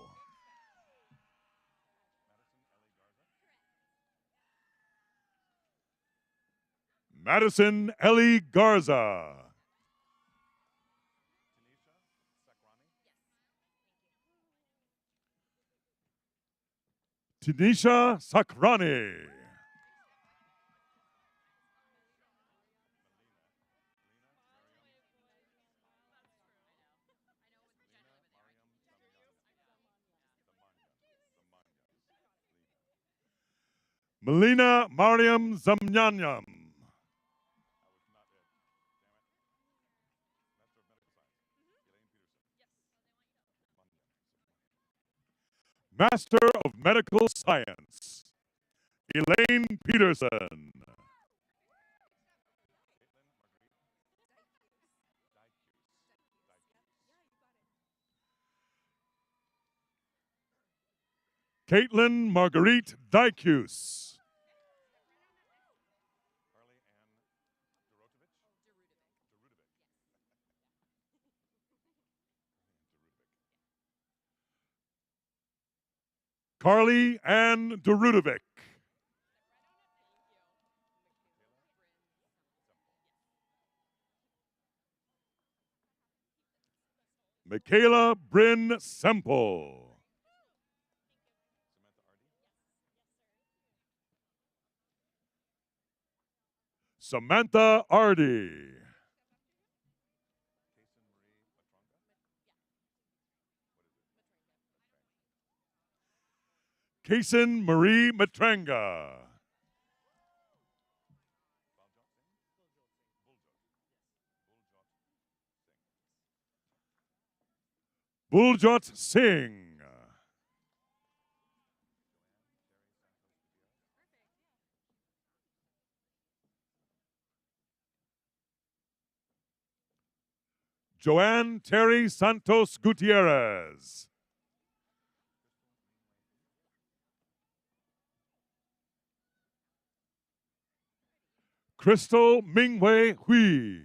Madison Ellie Garza. Tanisha Sakrani. Melina Mariam Zamnyanyam. Master of Medical Science, Elaine Peterson. Caitlin Marguerite Dykuse. Carly Ann Derudovic. Michaela Bryn Semple. Samantha Ardy. Kason Marie Matrenga. Buljot Singh. Joanne Terry Santos Gutierrez. Crystal Mingwei Hui.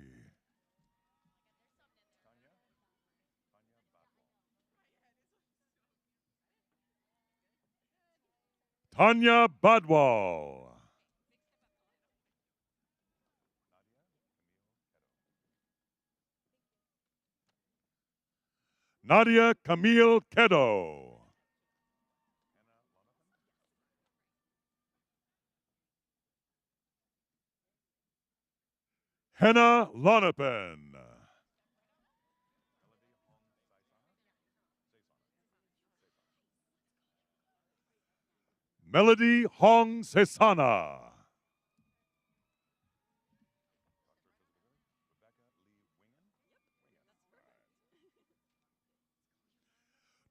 Tanya Badwal. Nadia Camille Kedo. Henna Lonapen. Melody Hong Sesana.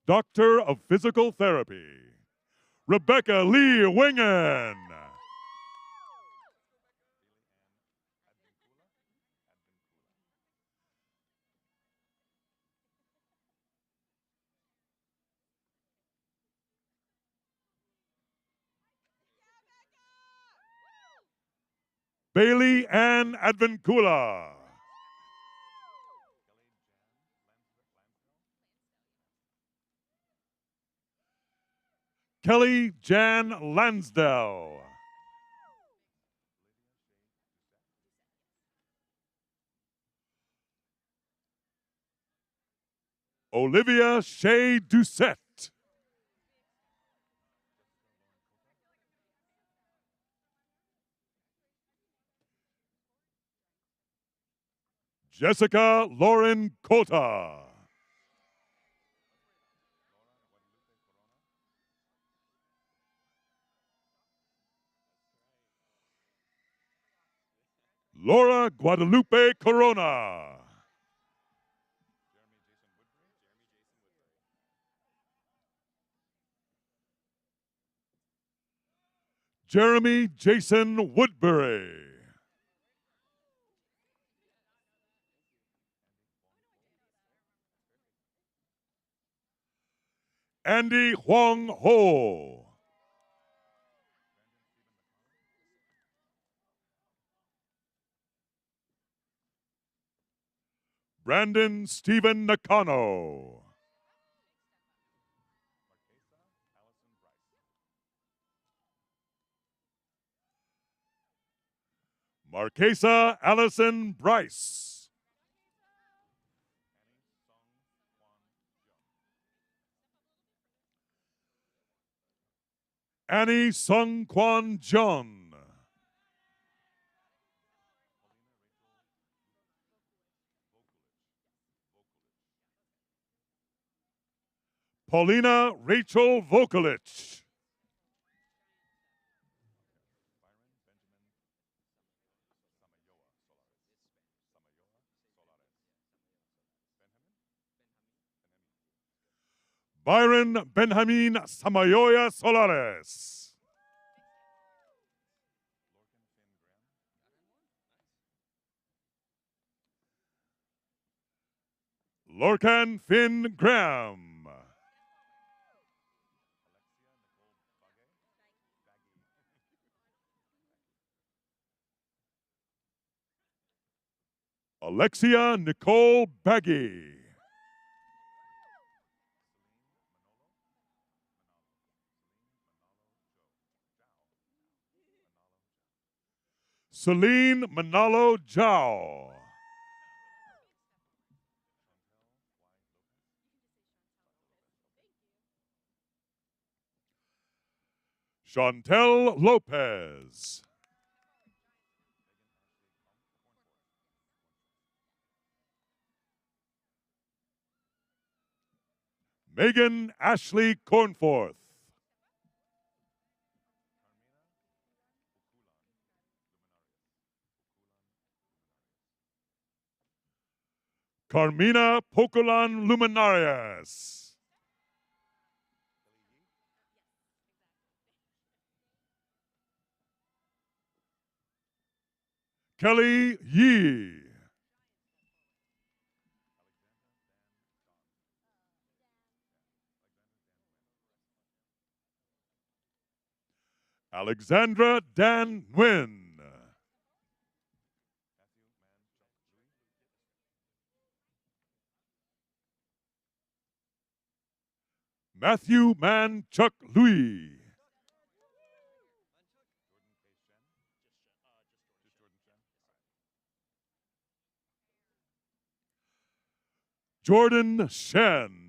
Doctor of Physical Therapy, Rebecca Lee Wingen. Bailey Ann Advincula. Kelly Jan Lansdell. Olivia Shea Doucette. Jessica Lauren Cota. Laura Guadalupe Corona. Jeremy Jason Woodbury. Andy Huang Ho. Brandon Stephen Nakano. Marquesa Allison Bryce. Annie Sung Kwan Jung. Paulina Rachel Vokalich. Byron Benjamin Samayoya Solares. Lorcan Finn Graham. Alexia Nicole Baggy. Celine Manalo Jao. Chantel Lopez. Megan Ashley Cornforth. Carmina Pocolan Luminarias. Kelly Yee. Alexandra Dan Nguyen. Matthew Man Chuck Louis. Jordan Shen.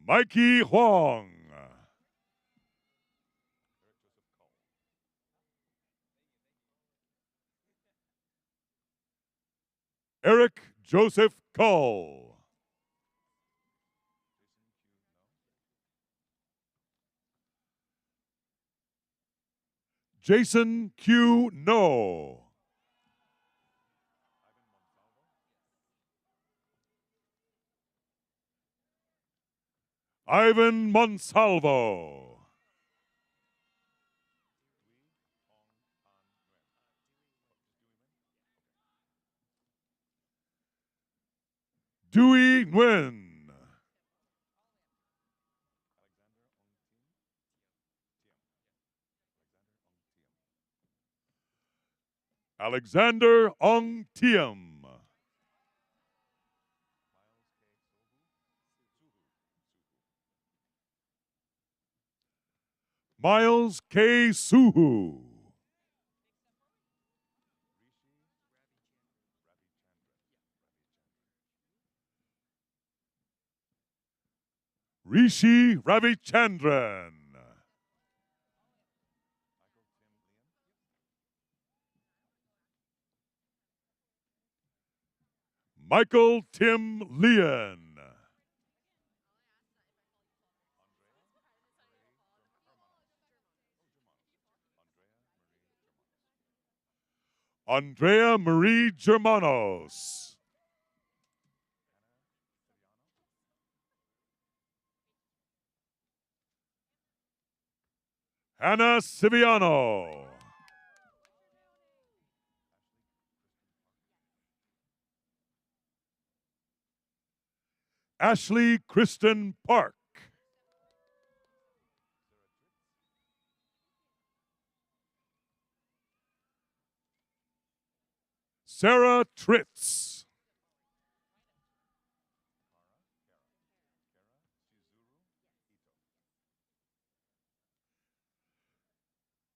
Mikey Huang. Eric Joseph Cull. Jason Q. No. Ivan Monsalvo. Dewey Nguyen. Alexander Ong Tiem. Miles K. Suhu. Rishi Ravichandran. Michael Tim Leon. Andrea Marie Germanos. Hannah Siviano. Ashley Kristen Park. Sarah Tritz.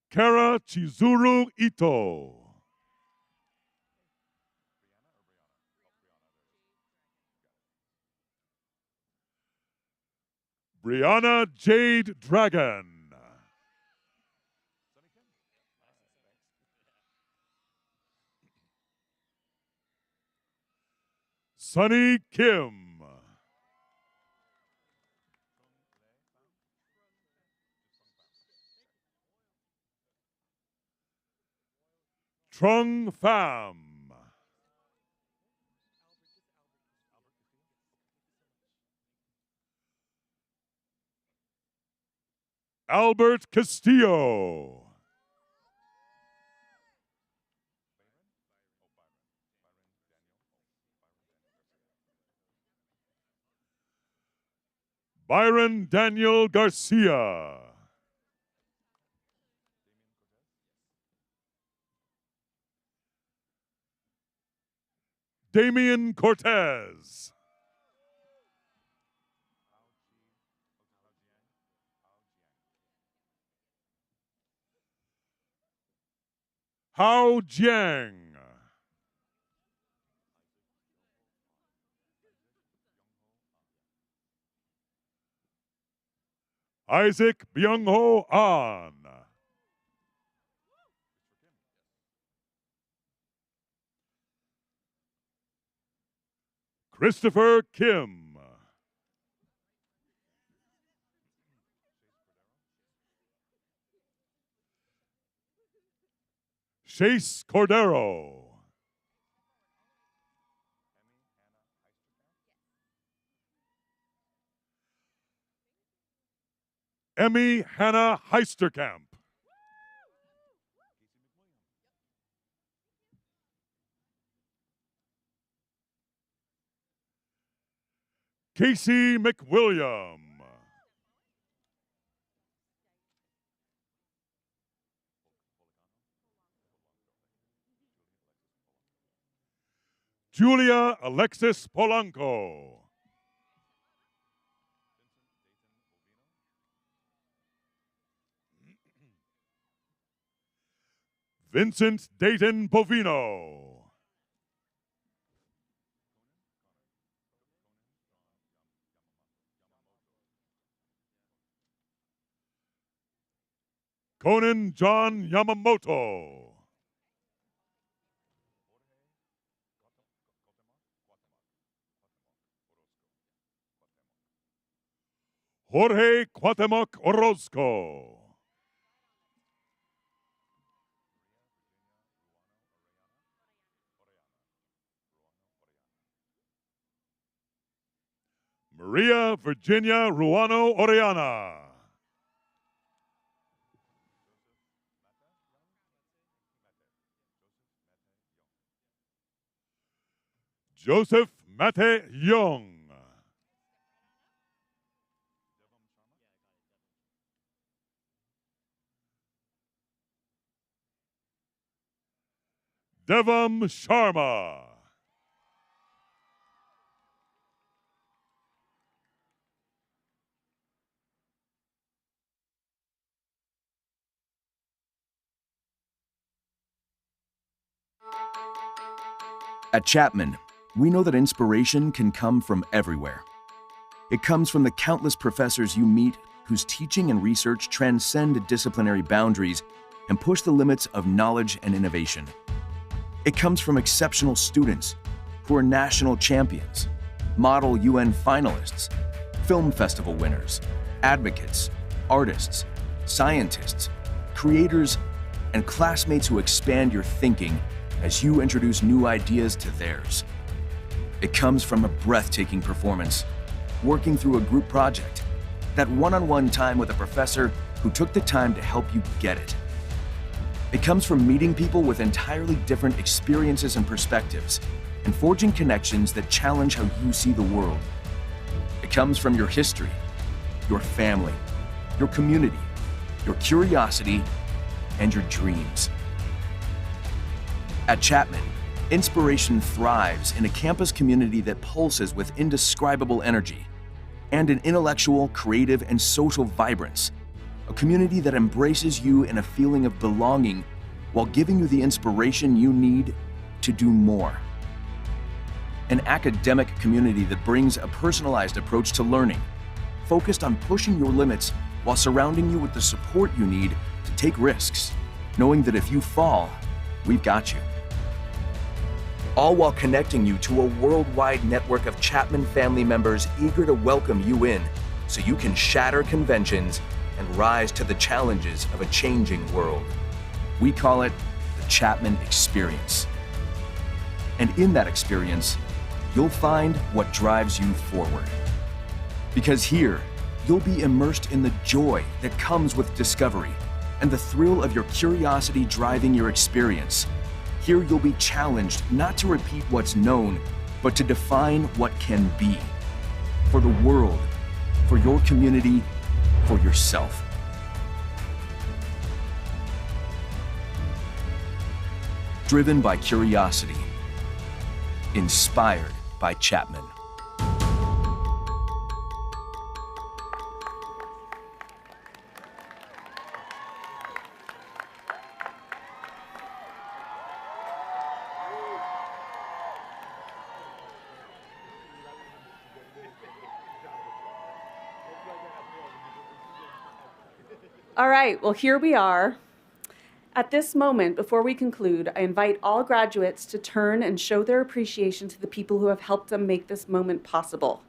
Kara Chizuru Ito. Brianna Jade Dragon. Sunny Kim. Trung Pham. Albert Castillo. Byron Daniel Garcia. Damian Cortez. Hao Jiang. Isaac Byung-ho An. Christopher Kim. Chase Cordero. Emmy Hannah Heisterkamp. Casey McWilliam. Julia Alexis Polanco. Vincent Dayton Bovino. Conan John Yamamoto. Jorge Cuauhtemoc Orozco. Maria Virginia Ruano Oriana. Joseph Mate Young. Devam Sharma. At Chapman, we know that inspiration can come from everywhere. It comes from the countless professors you meet whose teaching and research transcend disciplinary boundaries and push the limits of knowledge and innovation. It comes from exceptional students who are national champions, model UN finalists, film festival winners, advocates, artists, scientists, creators, and classmates who expand your thinking as you introduce new ideas to theirs. It comes from a breathtaking performance, working through a group project, that one-on-one time with a professor who took the time to help you get it. It comes from meeting people with entirely different experiences and perspectives, and forging connections that challenge how you see the world. It comes from your history, your family, your community, your curiosity, and your dreams. At Chapman, inspiration thrives in a campus community that pulses with indescribable energy and an intellectual, creative, and social vibrance. A community that embraces you in a feeling of belonging while giving you the inspiration you need to do more. An academic community that brings a personalized approach to learning, focused on pushing your limits while surrounding you with the support you need to take risks, knowing that if you fall, we've got you. All while connecting you to a worldwide network of Chapman family members eager to welcome you in so you can shatter conventions and rise to the challenges of a changing world. We call it the Chapman experience. And in that experience, you'll find what drives you forward. Because here, you'll be immersed in the joy that comes with discovery and the thrill of your curiosity driving your experience. Here, you'll be challenged not to repeat what's known, but to define what can be. For the world, for your community, for yourself. Driven by curiosity. Inspired by Chapman. All right, well, here we are. At this moment, before we conclude, I invite all graduates to turn and show their appreciation to the people who have helped them make this moment possible.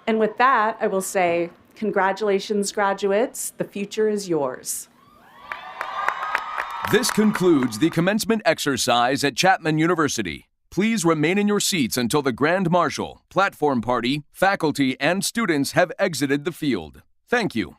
And with that, I will say, congratulations, graduates. The future is yours. This concludes the commencement exercise at Chapman University. Please remain in your seats until the Grand Marshal, platform party, faculty, and students have exited the field. Thank you.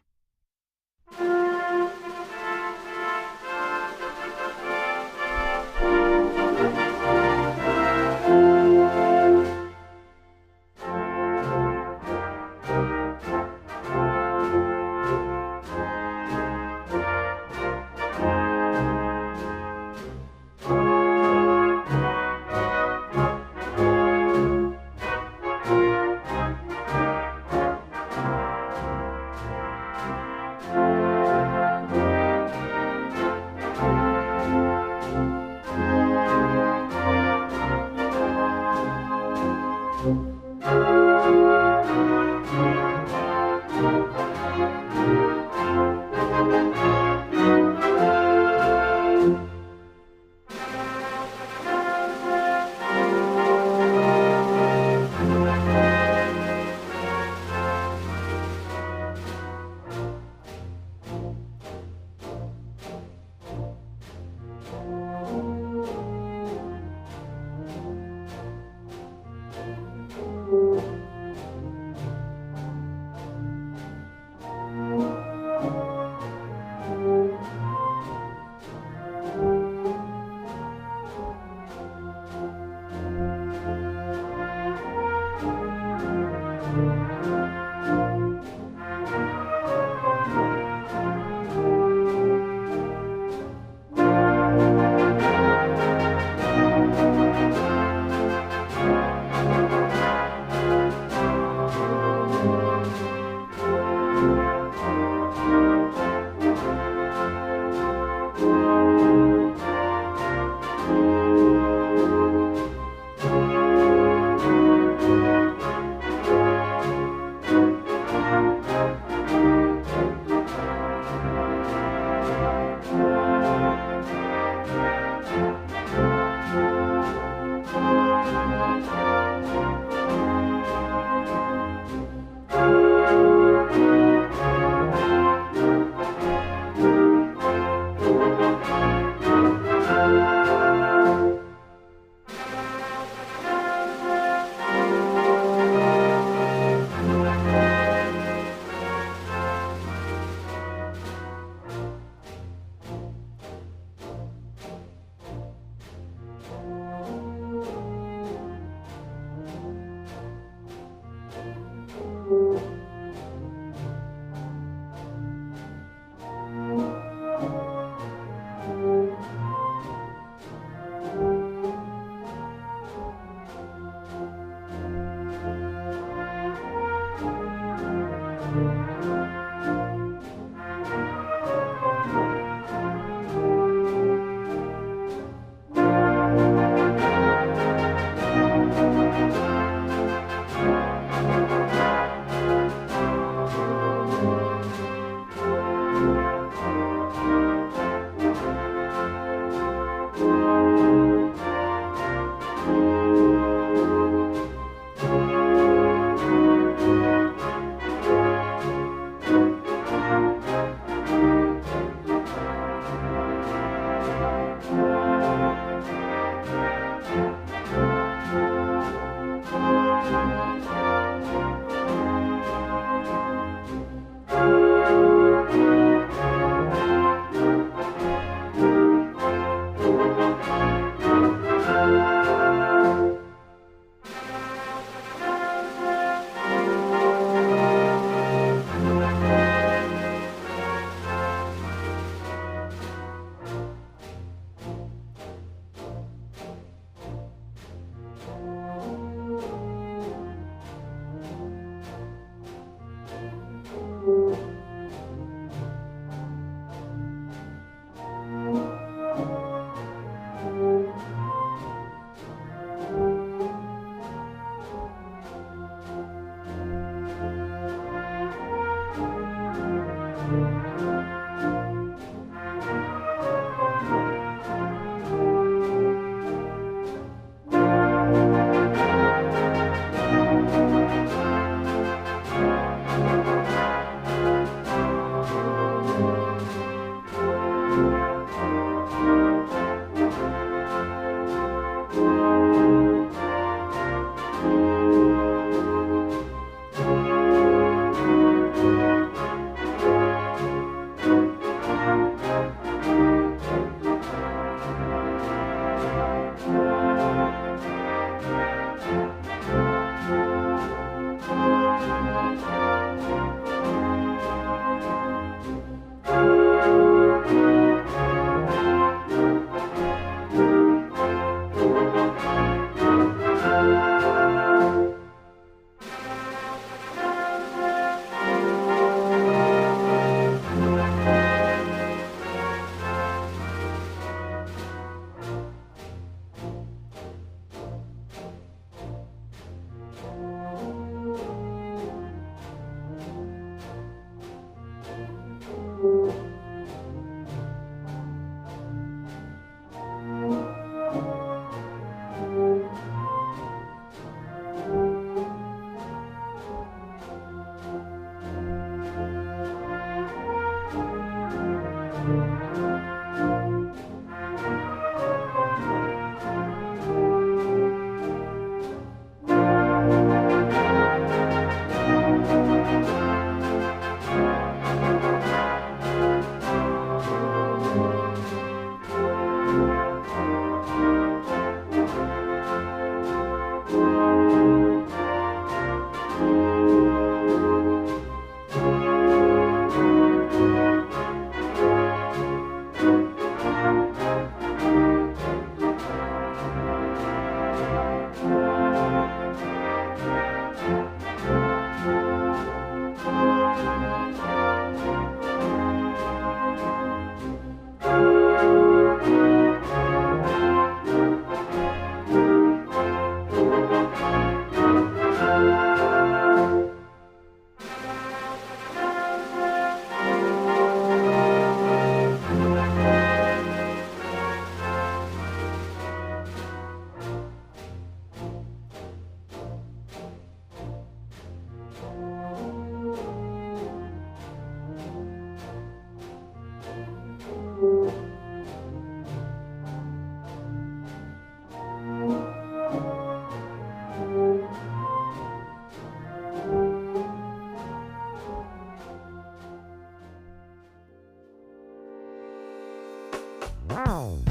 Wow.